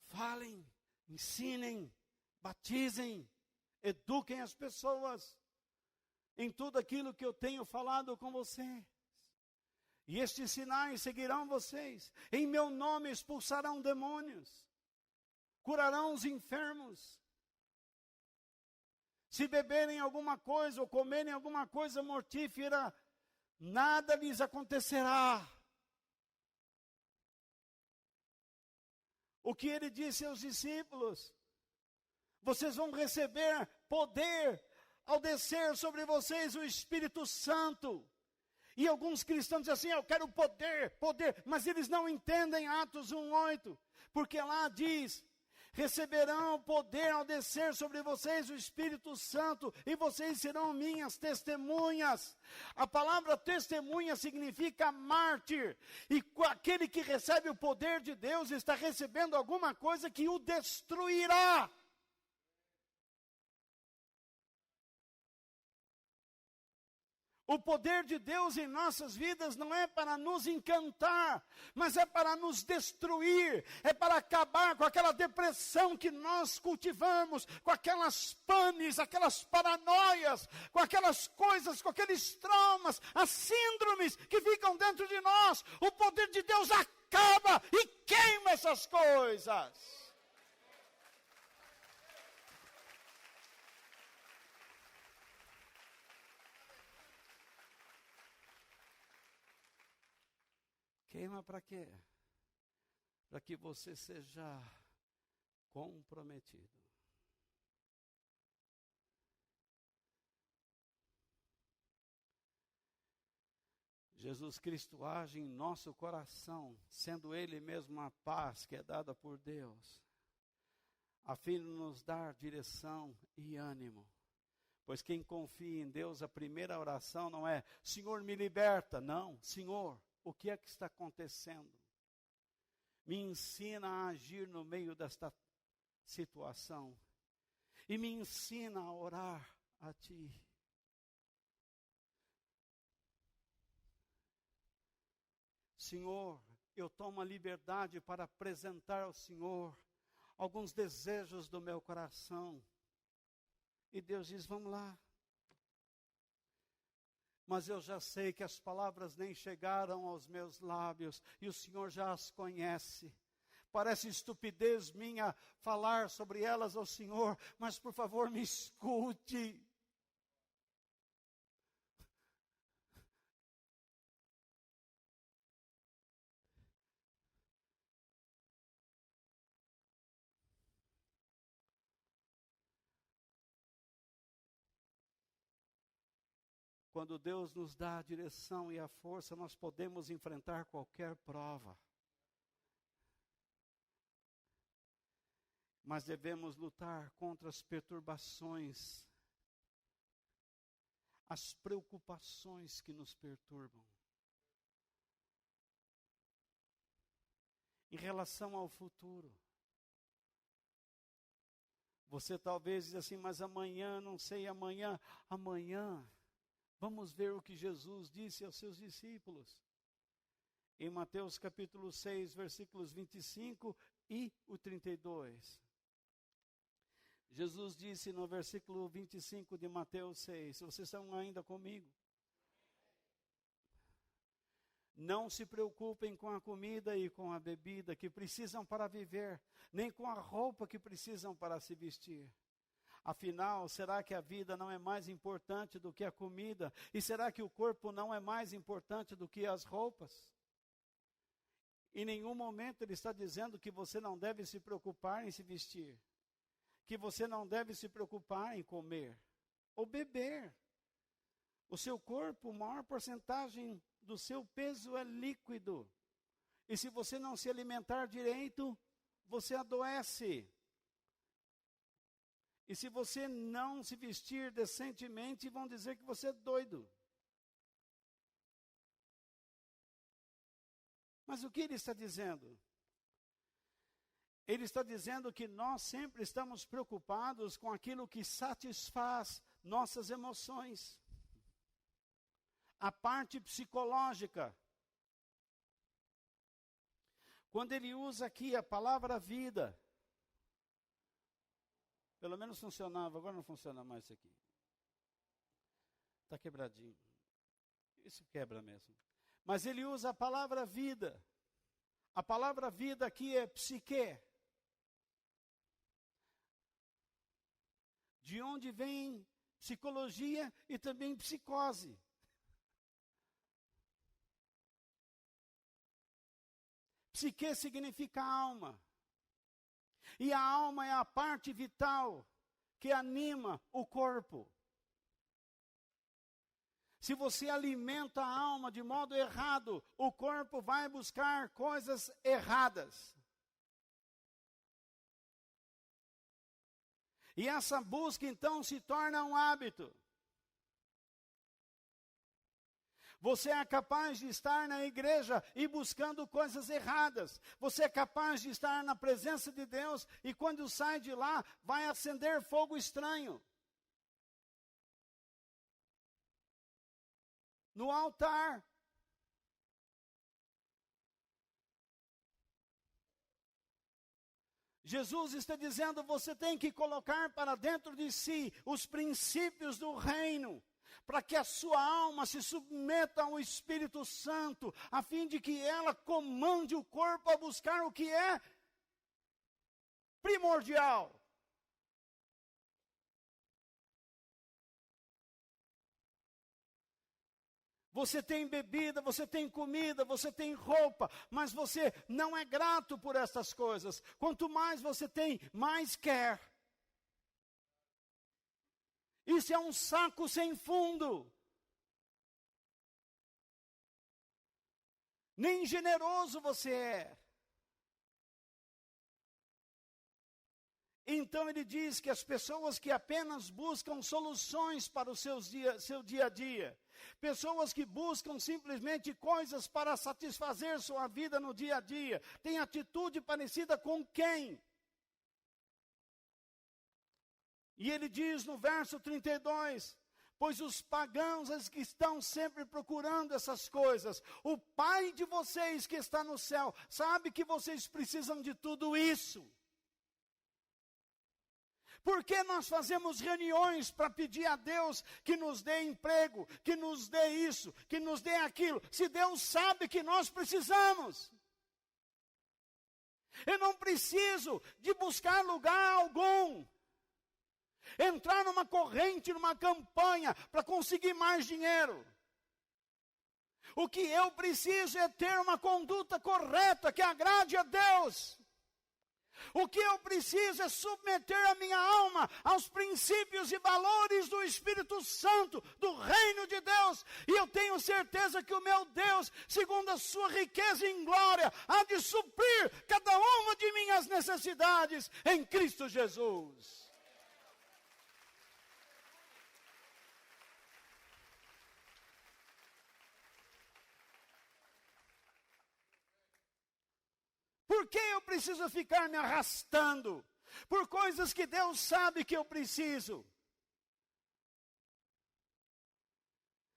Falem, ensinem, batizem, eduquem as pessoas em tudo aquilo que eu tenho falado com vocês. E estes sinais seguirão vocês. Em meu nome expulsarão demônios, curarão os enfermos. Se beberem alguma coisa ou comerem alguma coisa mortífera, nada lhes acontecerá. O que ele disse aos discípulos, vocês vão receber poder ao descer sobre vocês o Espírito Santo. E alguns cristãos dizem assim, eu quero poder, mas eles não entendem Atos 1:8, porque lá diz, receberão poder ao descer sobre vocês o Espírito Santo, e vocês serão minhas testemunhas. A palavra testemunha significa mártir, e aquele que recebe o poder de Deus está recebendo alguma coisa que o destruirá. O poder de Deus em nossas vidas não é para nos encantar, mas é para nos destruir, é para acabar com aquela depressão que nós cultivamos, com aquelas panes, aquelas paranoias, com aquelas coisas, com aqueles traumas, as síndromes que ficam dentro de nós. O poder de Deus acaba e queima essas coisas. Queima para quê? Para que você seja comprometido. Jesus Cristo age em nosso coração, sendo Ele mesmo a paz que é dada por Deus, a fim de nos dar direção e ânimo. Pois quem confia em Deus, a primeira oração não é, Senhor, me liberta. Não, Senhor, o que é que está acontecendo? Me ensina a agir no meio desta situação. E me ensina a orar a Ti. Senhor, eu tomo a liberdade para apresentar ao Senhor alguns desejos do meu coração. E Deus diz, vamos lá. Mas eu já sei que as palavras nem chegaram aos meus lábios, e o Senhor já as conhece. Parece estupidez minha falar sobre elas ao Senhor, mas por favor me escute. Quando Deus nos dá a direção e a força, nós podemos enfrentar qualquer prova. Mas devemos lutar contra as perturbações, as preocupações que nos perturbam. Em relação ao futuro, você talvez diz assim, mas amanhã, não sei, amanhã, vamos ver o que Jesus disse aos seus discípulos. Em Mateus capítulo 6, versículos 25 e o 32. Jesus disse no versículo 25 de Mateus 6, vocês estão ainda comigo? Não se preocupem com a comida e com a bebida que precisam para viver, nem com a roupa que precisam para se vestir. Afinal, será que a vida não é mais importante do que a comida? E será que o corpo não é mais importante do que as roupas? Em nenhum momento ele está dizendo que você não deve se preocupar em se vestir, que você não deve se preocupar em comer ou beber. O seu corpo, a maior porcentagem do seu peso é líquido. E se você não se alimentar direito, você adoece. E se você não se vestir decentemente, vão dizer que você é doido. Mas o que ele está dizendo? Ele está dizendo que nós sempre estamos preocupados com aquilo que satisfaz nossas emoções. A parte psicológica. Quando ele usa aqui a palavra vida, pelo menos funcionava, agora não funciona mais isso aqui. Está quebradinho. Isso quebra mesmo. Mas ele usa a palavra vida. A palavra vida aqui é psique. De onde vem psicologia e também psicose. Psique significa alma. E a alma é a parte vital que anima o corpo. Se você alimenta a alma de modo errado, o corpo vai buscar coisas erradas. E essa busca então se torna um hábito. Você é capaz de estar na igreja e buscando coisas erradas. Você é capaz de estar na presença de Deus e quando sai de lá, vai acender fogo estranho. No altar. Jesus está dizendo, você tem que colocar para dentro de si os princípios do reino, para que a sua alma se submeta ao Espírito Santo, a fim de que ela comande o corpo a buscar o que é primordial. Você tem bebida, você tem comida, você tem roupa, mas você não é grato por essas coisas. Quanto mais você tem, mais quer. Isso é um saco sem fundo. Nem generoso você é. Então ele diz que as pessoas que apenas buscam soluções para o seu dia a dia, pessoas que buscam simplesmente coisas para satisfazer sua vida no dia a dia, têm atitude parecida com quem? E ele diz no verso 32, pois os pagãos que estão sempre procurando essas coisas, o Pai de vocês que está no céu, sabe que vocês precisam de tudo isso. Por que nós fazemos reuniões para pedir a Deus que nos dê emprego, que nos dê isso, que nos dê aquilo, se Deus sabe que nós precisamos? Eu não preciso de buscar lugar algum, entrar numa corrente, numa campanha para conseguir mais dinheiro. O que eu preciso é ter uma conduta correta que agrade a Deus. O que eu preciso é submeter a minha alma aos princípios e valores do Espírito Santo, do reino de Deus. E eu tenho certeza que o meu Deus, segundo a sua riqueza em glória, há de suprir cada uma de minhas necessidades em Cristo Jesus. Por que eu preciso ficar me arrastando por coisas que Deus sabe que eu preciso?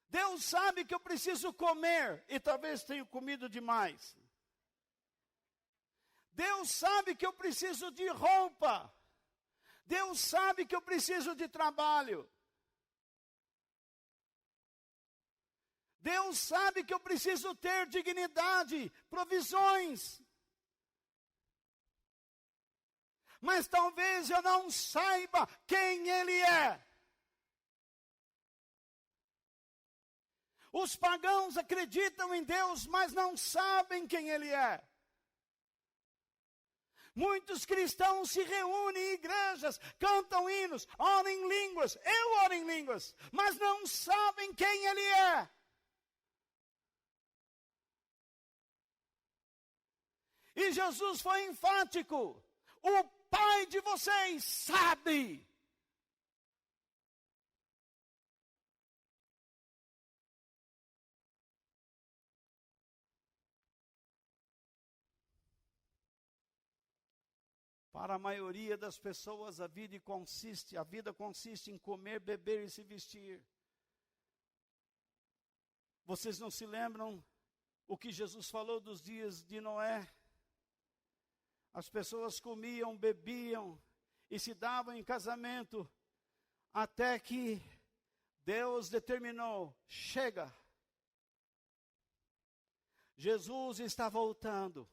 Deus sabe que eu preciso comer e talvez tenha comido demais. Deus sabe que eu preciso de roupa. Deus sabe que eu preciso de trabalho. Deus sabe que eu preciso ter dignidade, provisões. Mas talvez eu não saiba quem Ele é. Os pagãos acreditam em Deus, mas não sabem quem Ele é. Muitos cristãos se reúnem em igrejas, cantam hinos, oram em línguas, eu oro em línguas, mas não sabem quem Ele é. E Jesus foi enfático. O Pai de vocês sabe. Para a maioria das pessoas, a vida consiste em comer, beber e se vestir. Vocês não se lembram o que Jesus falou dos dias de Noé? As pessoas comiam, bebiam e se davam em casamento, até que Deus determinou, chega. Jesus está voltando.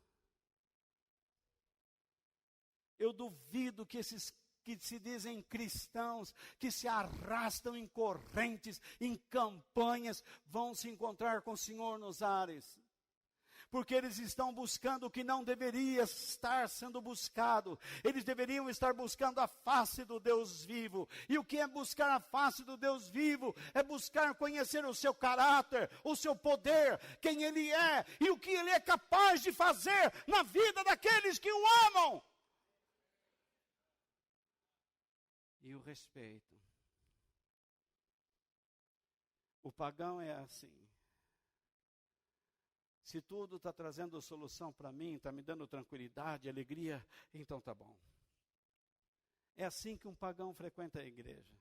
Eu duvido que esses que se dizem cristãos, que se arrastam em correntes, em campanhas, vão se encontrar com o Senhor nos ares. Porque eles estão buscando o que não deveria estar sendo buscado. Eles deveriam estar buscando a face do Deus vivo. E o que é buscar a face do Deus vivo? É buscar conhecer o seu caráter, o seu poder, quem Ele é e o que Ele é capaz de fazer na vida daqueles que o amam. e o respeito. O pagão é assim. Se tudo está trazendo solução para mim, está me dando tranquilidade, alegria, então tá bom. É assim que um pagão frequenta a igreja.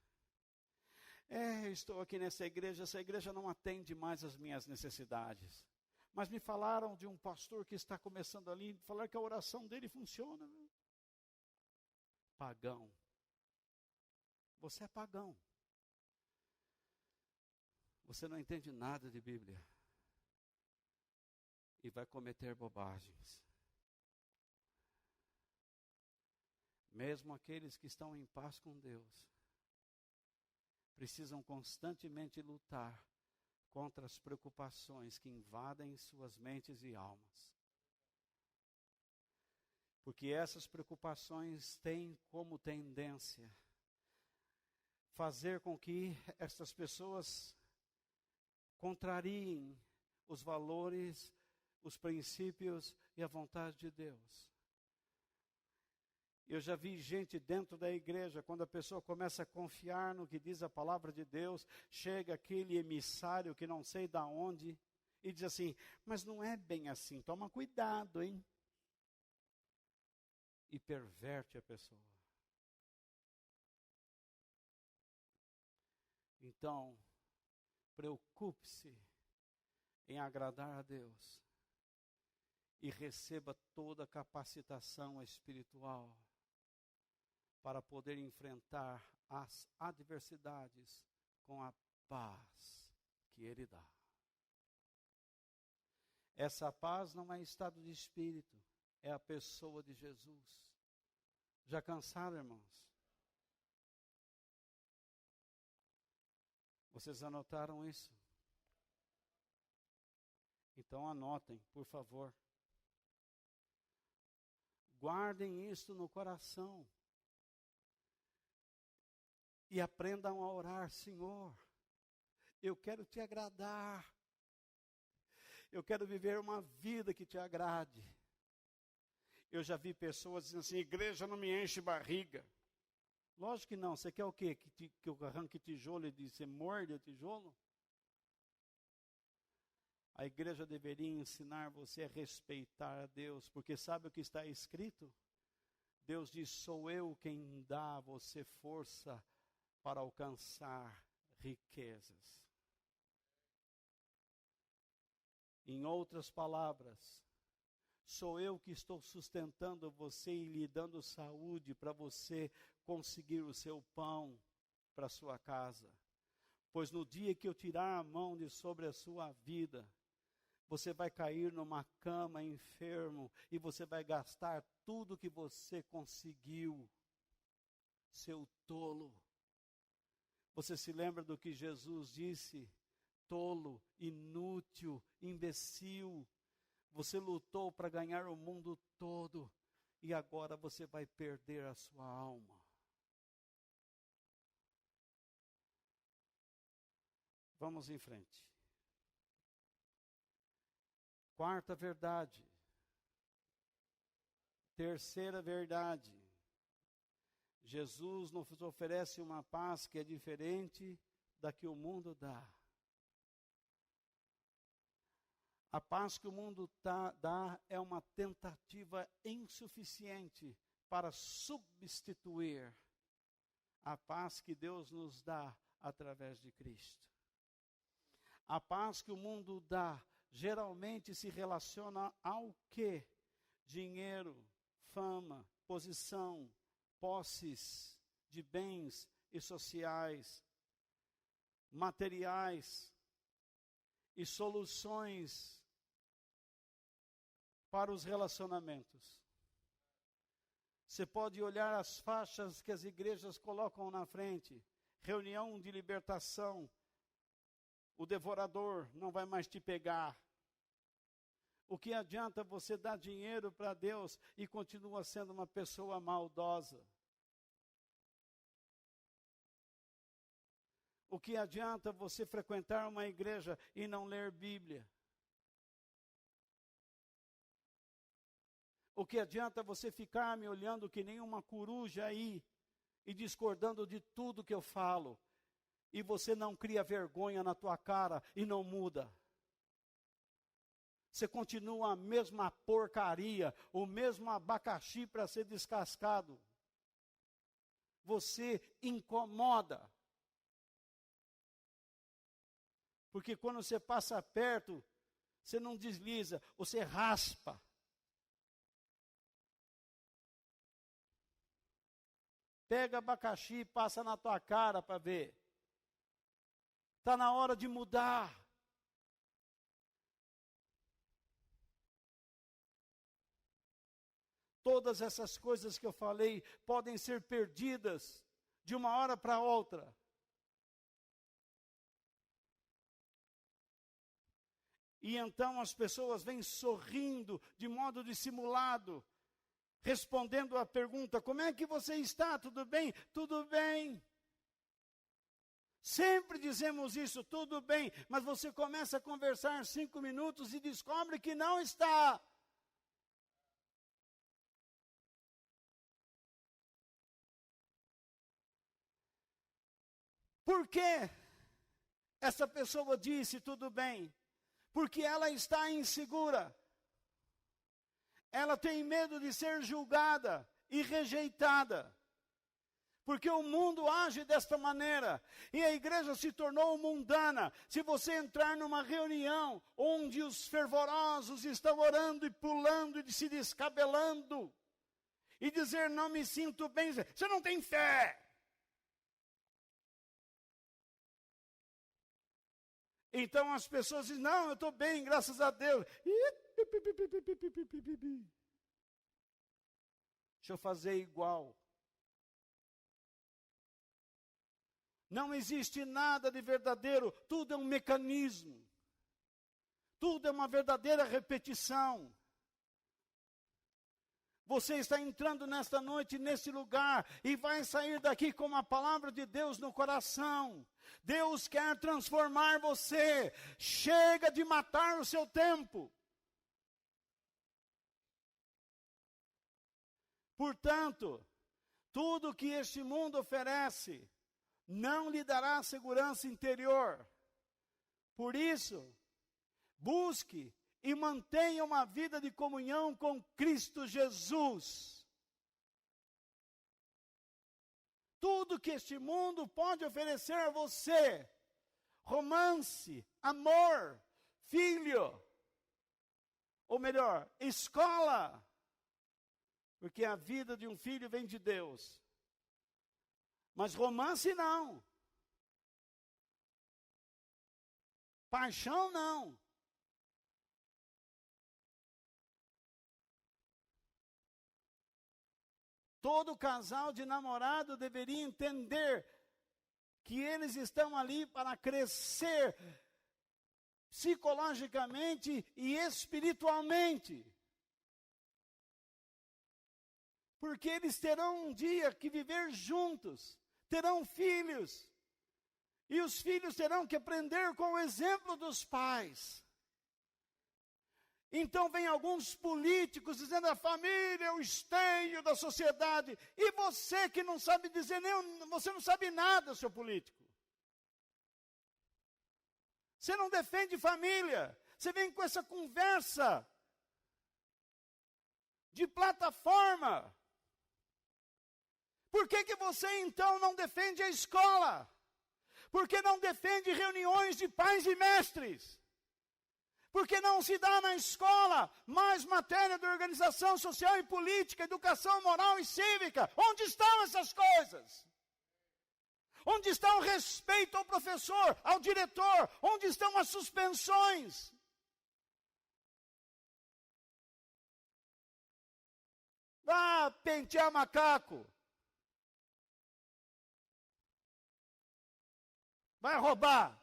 Estou aqui nessa igreja, essa igreja não atende mais as minhas necessidades. Mas me falaram de um pastor que está começando ali, falar que a oração dele funciona. Pagão. Você é pagão. Você não entende nada de Bíblia. E vai cometer bobagens. Mesmo aqueles que estão em paz com Deus, precisam constantemente lutar contra as preocupações que invadem suas mentes e almas. Porque essas preocupações têm como tendência fazer com que estas pessoas contrariem os valores, os princípios e a vontade de Deus. Eu já vi gente dentro da igreja, quando a pessoa começa a confiar no que diz a palavra de Deus, chega aquele emissário que não sei de onde, e diz assim, mas não é bem assim, toma cuidado, hein? E perverte a pessoa. Então, preocupe-se em agradar a Deus e receba toda a capacitação espiritual para poder enfrentar as adversidades com a paz que Ele dá. Essa paz não é estado de espírito, é a pessoa de Jesus. Já cansaram, irmãos? Vocês anotaram isso? Então anotem, por favor. Guardem isso no coração. E aprendam a orar, Senhor, eu quero te agradar. Eu quero viver uma vida que te agrade. Eu já vi pessoas dizendo assim, igreja não me enche barriga. Lógico que não, você quer o quê? Que eu arranque tijolo e você morde o tijolo? A igreja deveria ensinar você a respeitar a Deus, porque sabe o que está escrito? Deus diz, sou eu quem dá a você força para alcançar riquezas. Em outras palavras, sou eu que estou sustentando você e lhe dando saúde para você conseguir o seu pão para a sua casa. Pois no dia que eu tirar a mão de sobre a sua vida, você vai cair numa cama enfermo e você vai gastar tudo que você conseguiu. Seu tolo. Você se lembra do que Jesus disse? Tolo, inútil, imbecil. Você lutou para ganhar o mundo todo e agora você vai perder a sua alma. Vamos em frente. Quarta verdade. Terceira verdade. Jesus nos oferece uma paz que é diferente da que o mundo dá. A paz que o mundo dá é uma tentativa insuficiente para substituir a paz que Deus nos dá através de Cristo. A paz que o mundo dá geralmente se relaciona ao quê? Dinheiro, fama, posição, posses de bens e sociais, materiais e soluções para os relacionamentos. Você pode olhar as faixas que as igrejas colocam na frente, reunião de libertação, o devorador não vai mais te pegar. O que adianta você dar dinheiro para Deus e continua sendo uma pessoa maldosa? O que adianta você frequentar uma igreja e não ler Bíblia? O que adianta você ficar me olhando que nem uma coruja aí e discordando de tudo que eu falo, e você não cria vergonha na tua cara e não muda. Você continua a mesma porcaria, o mesmo abacaxi para ser descascado. Você incomoda. Porque quando você passa perto, você não desliza, você raspa. Pega abacaxi e passa na tua cara para ver. Está na hora de mudar. Todas essas coisas que eu falei podem ser perdidas de uma hora para outra. E então as pessoas vêm sorrindo de modo dissimulado, respondendo à pergunta: como é que você está? Tudo bem? Tudo bem. Sempre dizemos isso, tudo bem, mas você começa a conversar 5 minutos e descobre que não está. Por que essa pessoa disse tudo bem? Porque ela está insegura. Ela tem medo de ser julgada e rejeitada. Porque o mundo age desta maneira. E a igreja se tornou mundana. Se você entrar numa reunião onde os fervorosos estão orando e pulando e se descabelando, e dizer não me sinto bem, você não tem fé. Então as pessoas dizem, não, eu estou bem, graças a Deus. Deixa eu fazer igual. Não existe nada de verdadeiro, tudo é um mecanismo. Tudo é uma verdadeira repetição. Você está entrando nesta noite, nesse lugar, e vai sair daqui com a palavra de Deus no coração. Deus quer transformar você. Chega de matar o seu tempo. Portanto, tudo que este mundo oferece não lhe dará segurança interior. Por isso, busque e mantenha uma vida de comunhão com Cristo Jesus. Tudo que este mundo pode oferecer a você, romance, amor, filho, ou melhor, escola, porque a vida de um filho vem de Deus. Mas romance não. Paixão não. Todo casal de namorado deveria entender que eles estão ali para crescer psicologicamente e espiritualmente. Porque eles terão um dia que viver juntos, terão filhos, e os filhos terão que aprender com o exemplo dos pais. Então vem alguns políticos dizendo a família é o esteio da sociedade. E você que não sabe dizer você não sabe nada, seu político. Você não defende família. Você vem com essa conversa de plataforma. Por que você então não defende a escola? Por que não defende reuniões de pais e mestres? Porque não se dá na escola mais matéria de organização social e política, educação moral e cívica? Onde estão essas coisas? Onde está o respeito ao professor, ao diretor? Onde estão as suspensões? Vá pentear macaco. Vai roubar.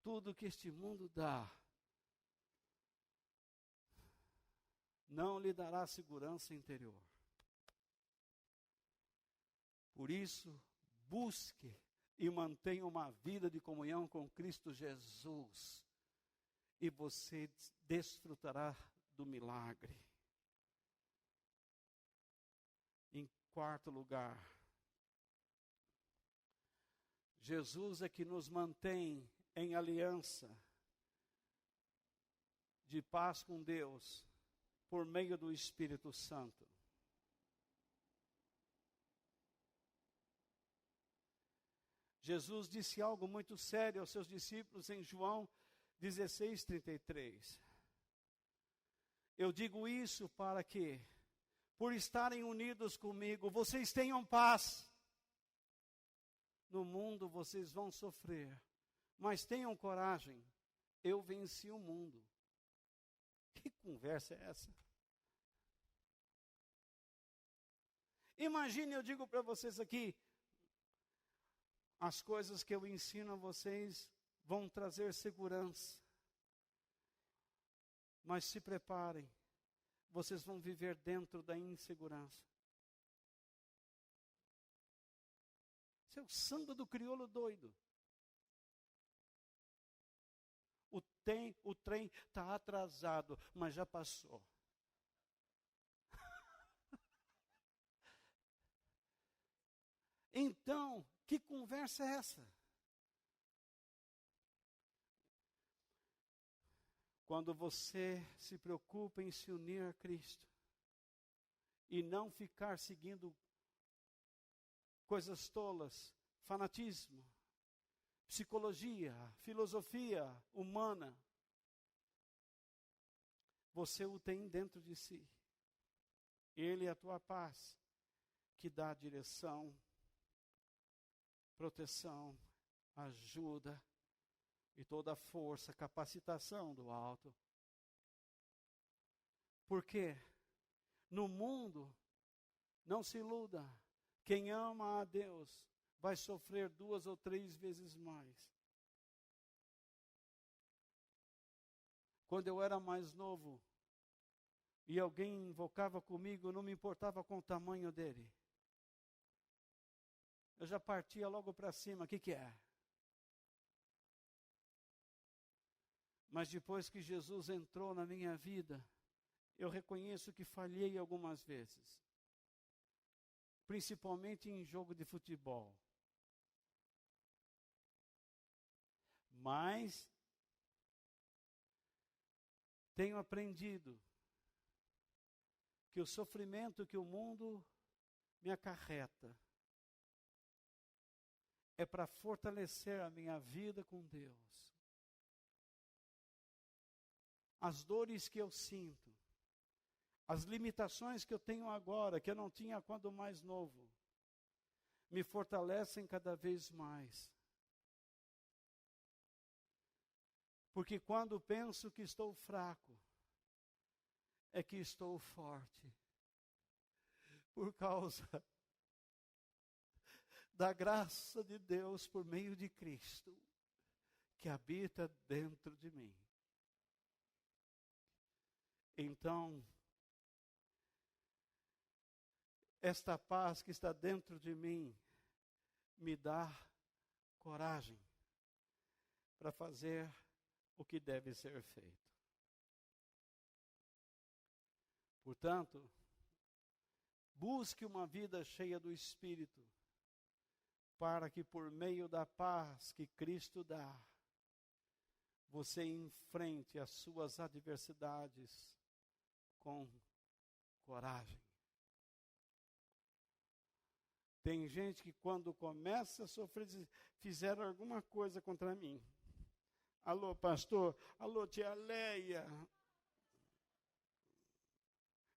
Tudo que este mundo dá não lhe dará segurança interior. Por isso, busque e mantenha uma vida de comunhão com Cristo Jesus. e você desfrutará do milagre. Em quarto lugar, Jesus é que nos mantém em aliança de paz com Deus por meio do Espírito Santo. Jesus disse algo muito sério aos seus discípulos em João 16:33. Eu digo isso para que, por estarem unidos comigo, vocês tenham paz. No mundo vocês vão sofrer, mas tenham coragem, eu venci o mundo. Que conversa é essa? Imagine, eu digo para vocês aqui, as coisas que eu ensino a vocês vão trazer segurança. Mas se preparem, vocês vão viver dentro da insegurança. Isso é o samba do crioulo doido. O trem está atrasado, mas já passou. Então, que conversa é essa? Quando você se preocupa em se unir a Cristo e não ficar seguindo coisas tolas, fanatismo, psicologia, filosofia humana, você o tem dentro de si. Ele é a tua paz, que dá direção, proteção, ajuda e toda a força, capacitação do alto. Porque no mundo, não se iluda, quem ama a Deus vai sofrer 2 ou 3 vezes mais. Quando eu era mais novo e alguém invocava comigo, eu não me importava com o tamanho dele. Eu já partia logo para cima, o que é? Mas depois que Jesus entrou na minha vida, eu reconheço que falhei algumas vezes. Principalmente em jogo de futebol. Mas tenho aprendido que o sofrimento que o mundo me acarreta é para fortalecer a minha vida com Deus. As dores que eu sinto, as limitações que eu tenho agora, que eu não tinha quando mais novo, me fortalecem cada vez mais. Porque quando penso que estou fraco, é que estou forte. Por causa da graça de Deus por meio de Cristo, que habita dentro de mim. Então, esta paz que está dentro de mim, me dá coragem para fazer o que deve ser feito. Portanto, busque uma vida cheia do Espírito, para que por meio da paz que Cristo dá, você enfrente as suas adversidades com coragem. Tem gente que quando começa a sofrer, diz, fizeram alguma coisa contra mim. Alô, pastor. Alô, tia Leia.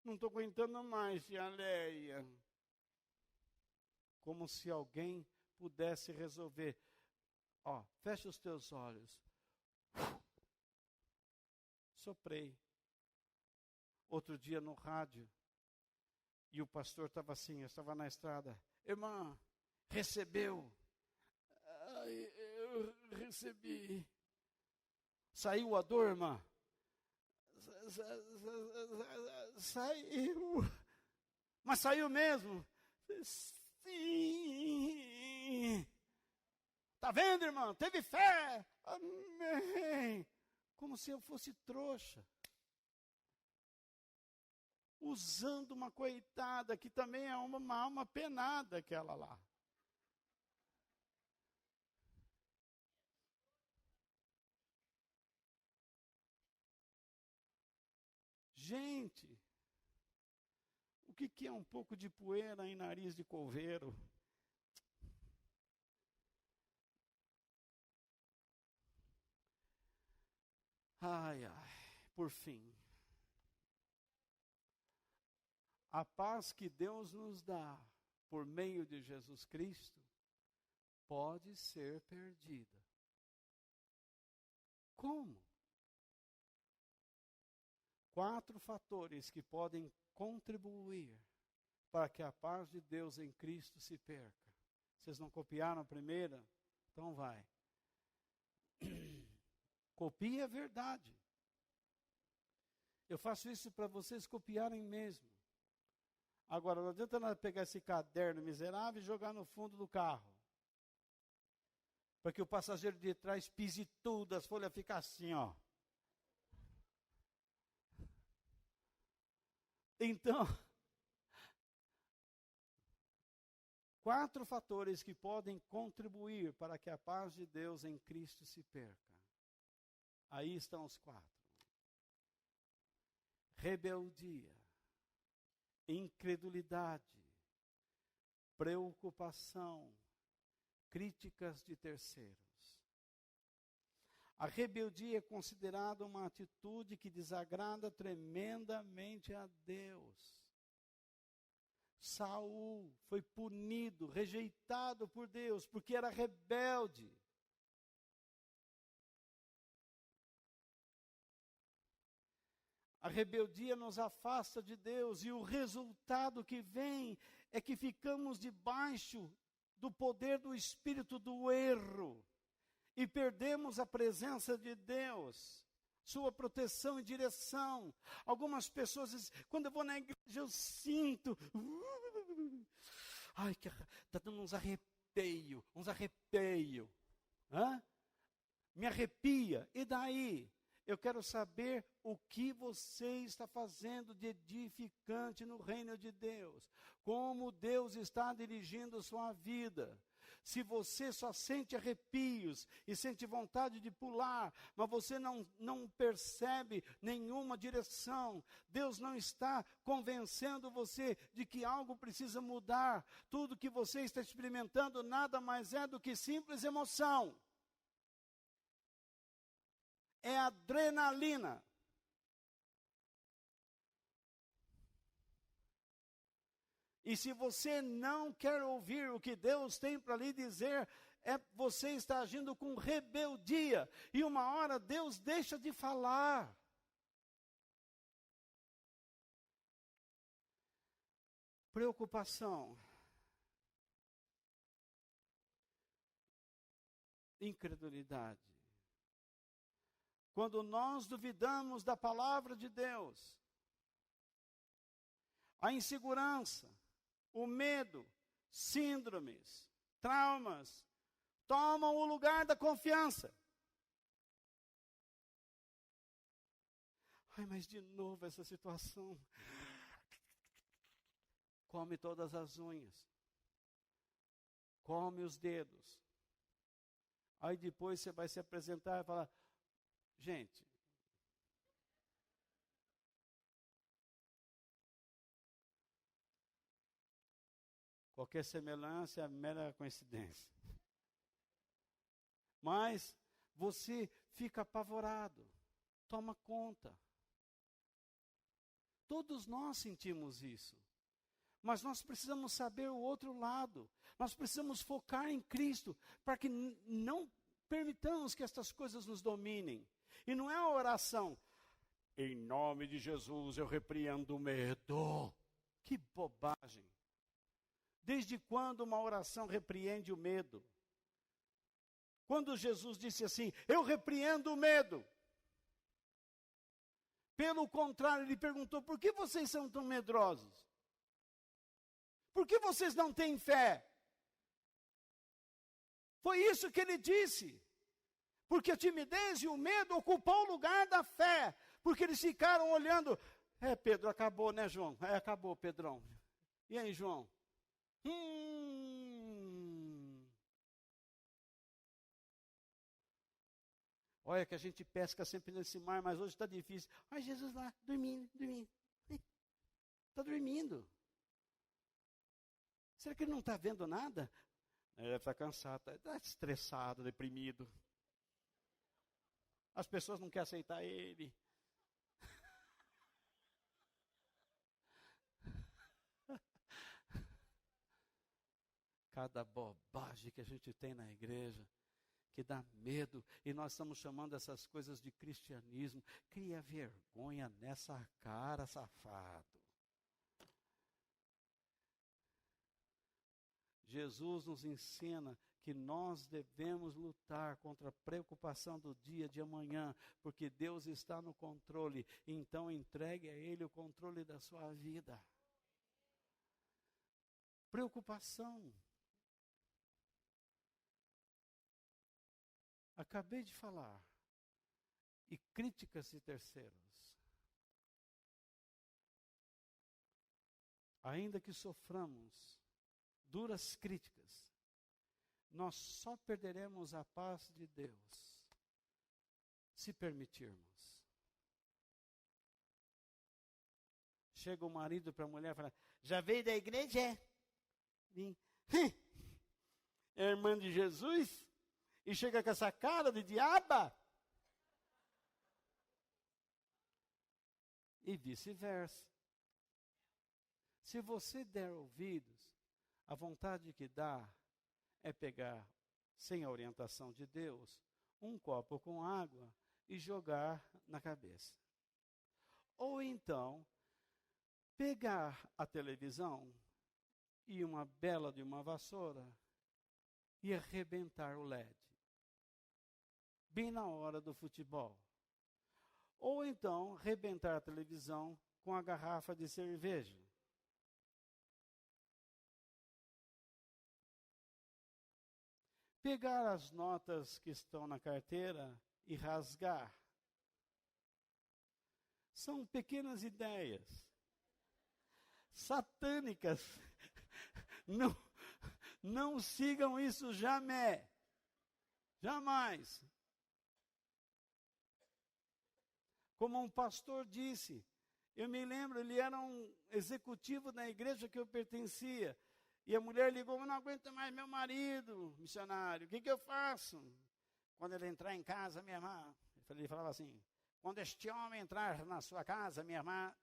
Não estou aguentando mais, tia Leia. Como se alguém pudesse resolver. Ó, fecha os teus olhos. Soprei. Outro dia no rádio, e o pastor estava assim, eu estava na estrada. Irmã, recebeu? Eu recebi. Saiu a dor, irmã? Saiu. Mas saiu mesmo? Sim. Tá vendo, irmão? Teve fé. Amém. como se eu fosse trouxa. Usando uma coitada que também é uma alma penada, aquela lá. Gente, o que é um pouco de poeira em nariz de coveiro? Ai, ai, por fim. A paz que Deus nos dá por meio de Jesus Cristo pode ser perdida. Como? 4 fatores que podem contribuir para que a paz de Deus em Cristo se perca. Vocês não copiaram a primeira? Então vai. Copie a verdade. Eu faço isso para vocês copiarem mesmo. Agora, não adianta nada pegar esse caderno miserável e jogar no fundo do carro. Para que o passageiro de trás pise tudo, as folhas ficam assim, ó. Então, 4 fatores que podem contribuir para que a paz de Deus em Cristo se perca. Aí estão os 4. Rebeldia, incredulidade, preocupação, críticas de terceiros. A rebeldia é considerada uma atitude que desagrada tremendamente a Deus. Saul foi punido, rejeitado por Deus, porque era rebelde. A rebeldia nos afasta de Deus e o resultado que vem é que ficamos debaixo do poder do espírito do erro e perdemos a presença de Deus, sua proteção e direção. Algumas pessoas dizem, quando eu vou na igreja eu sinto, ai, que está dando uns arrepios, me arrepia, e daí? Eu quero saber o que você está fazendo de edificante no reino de Deus. Como Deus está dirigindo sua vida. Se você só sente arrepios e sente vontade de pular, mas você não percebe nenhuma direção, Deus não está convencendo você de que algo precisa mudar. Tudo que você está experimentando nada mais é do que simples emoção. É adrenalina. E se você não quer ouvir o que Deus tem para lhe dizer, você está agindo com rebeldia. E uma hora Deus deixa de falar. Preocupação. Incredulidade. Quando nós duvidamos da palavra de Deus, a insegurança, o medo, síndromes, traumas, tomam o lugar da confiança. Ai, mas de novo essa situação. Come todas as unhas. Come os dedos. Aí depois você vai se apresentar e falar, gente, qualquer semelhança é mera coincidência. Mas você fica apavorado, toma conta. Todos nós sentimos isso. Mas nós precisamos saber o outro lado. Nós precisamos focar em Cristo, para que não permitamos que estas coisas nos dominem. E não é a oração, em nome de Jesus eu repreendo o medo. Que bobagem. Desde quando uma oração repreende o medo? Quando Jesus disse assim, eu repreendo o medo. Pelo contrário, ele perguntou, por que vocês são tão medrosos? Por que vocês não têm fé? Foi isso que ele disse. Porque a timidez e o medo ocupou o lugar da fé. Porque eles ficaram olhando. Pedro, acabou, né, João? Acabou, Pedrão. E aí, João? Olha que a gente pesca sempre nesse mar, mas hoje está difícil. Ai, Jesus lá, dormindo. Está dormindo. Será que ele não está vendo nada? Ele está cansado, está estressado, deprimido. As pessoas não querem aceitar ele. Cada bobagem que a gente tem na igreja, que dá medo, e nós estamos chamando essas coisas de cristianismo. Cria vergonha nessa cara, safado. Jesus nos ensina que nós devemos lutar contra a preocupação do dia de amanhã, porque Deus está no controle, então entregue a Ele o controle da sua vida. Preocupação. Acabei de falar. E críticas de terceiros. Ainda que soframos duras críticas, nós só perderemos a paz de Deus se permitirmos. Chega o marido para a mulher e fala: já veio da igreja? Vim. É irmã de Jesus? E chega com essa cara de diaba? E vice-versa. Se você der ouvidos, a vontade que dá é pegar, sem a orientação de Deus, um copo com água e jogar na cabeça. Ou então, pegar a televisão e uma bela de uma vassoura e arrebentar o LED. Bem na hora do futebol. Ou então, arrebentar a televisão com a garrafa de cerveja. Pegar as notas que estão na carteira e rasgar. São pequenas ideias satânicas. Não sigam isso jamais. Jamais. Como um pastor disse, eu me lembro, ele era um executivo da igreja que eu pertencia. E a mulher ligou: não aguento mais meu marido, missionário, o que eu faço? Quando ele entrar em casa, minha irmã, ele falava assim: quando este homem entrar na sua casa, minha irmã,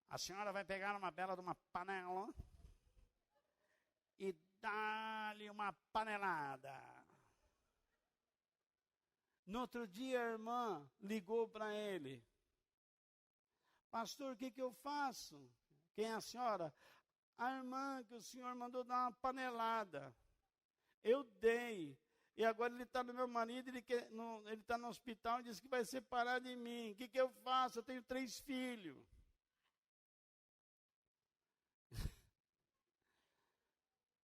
a senhora vai pegar uma bela de uma panela e dar-lhe uma panelada. No outro dia, a irmã ligou para ele: pastor, o que eu faço? Quem é a senhora? A irmã que o senhor mandou dar uma panelada. Eu dei. E agora ele está no meu marido, ele está no hospital e disse que vai separar de mim. O que eu faço? Eu tenho 3 filhos.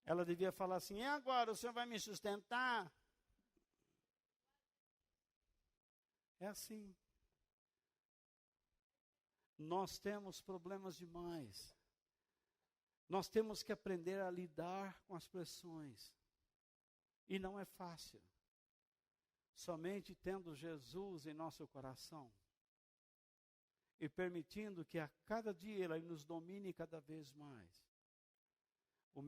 Ela devia falar assim: e agora, o senhor vai me sustentar? É assim. Nós temos problemas demais. Nós temos que aprender a lidar com as pressões. E não é fácil. Somente tendo Jesus em nosso coração. E permitindo que a cada dia Ele nos domine cada vez mais. O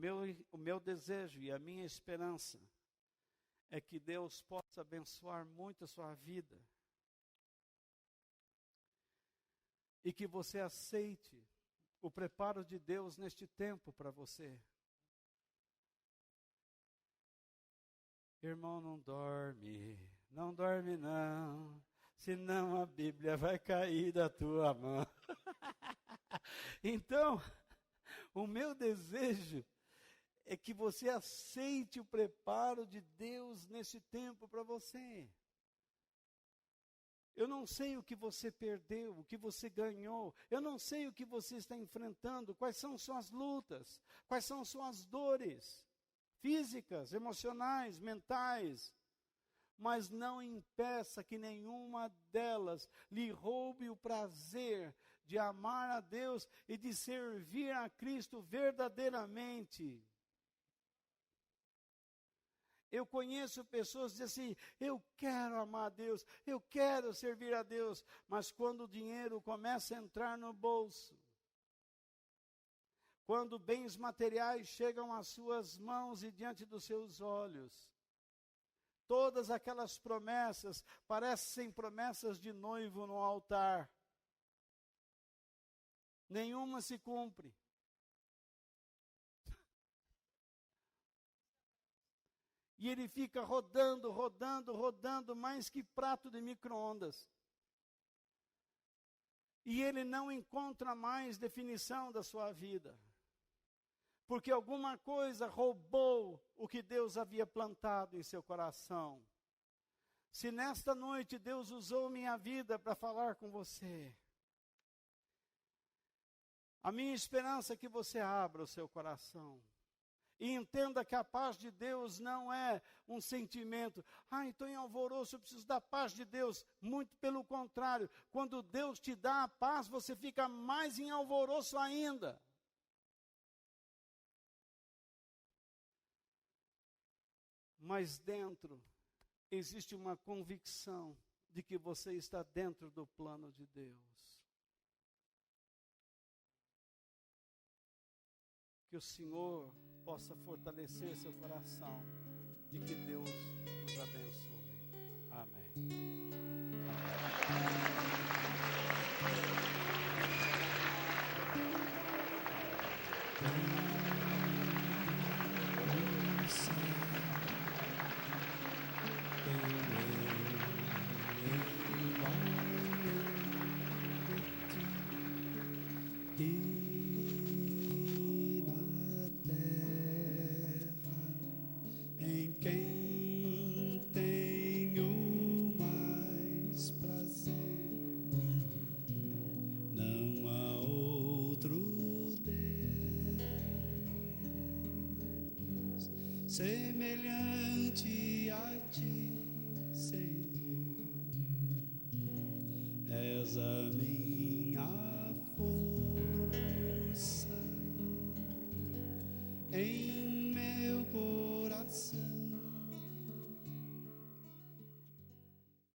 meu desejo e a minha esperança é que Deus possa abençoar muito a sua vida. E que você aceite o preparo de Deus neste tempo para você. Irmão, não dorme não, senão a Bíblia vai cair da tua mão. Então, o meu desejo é que você aceite o preparo de Deus nesse tempo para você. Eu não sei o que você perdeu, o que você ganhou. Eu não sei o que você está enfrentando, quais são suas lutas, quais são suas dores físicas, emocionais, mentais. mas não impeça que nenhuma delas lhe roube o prazer de amar a Deus e de servir a Cristo verdadeiramente. Eu conheço pessoas que dizem assim, eu quero amar a Deus, eu quero servir a Deus, mas quando o dinheiro começa a entrar no bolso, quando bens materiais chegam às suas mãos e diante dos seus olhos, todas aquelas promessas parecem promessas de noivo no altar. Nenhuma se cumpre. E ele fica rodando, mais que prato de micro-ondas. E ele não encontra mais definição da sua vida. Porque alguma coisa roubou o que Deus havia plantado em seu coração. Se nesta noite Deus usou minha vida para falar com você, a minha esperança é que você abra o seu coração. E entenda que a paz de Deus não é um sentimento. Estou em alvoroço, eu preciso da paz de Deus. Muito pelo contrário, quando Deus te dá a paz, você fica mais em alvoroço ainda. Mas dentro, existe uma convicção de que você está dentro do plano de Deus. Que o Senhor possa fortalecer seu coração e que Deus nos abençoe. Amém. Semelhante a ti, Senhor, és a minha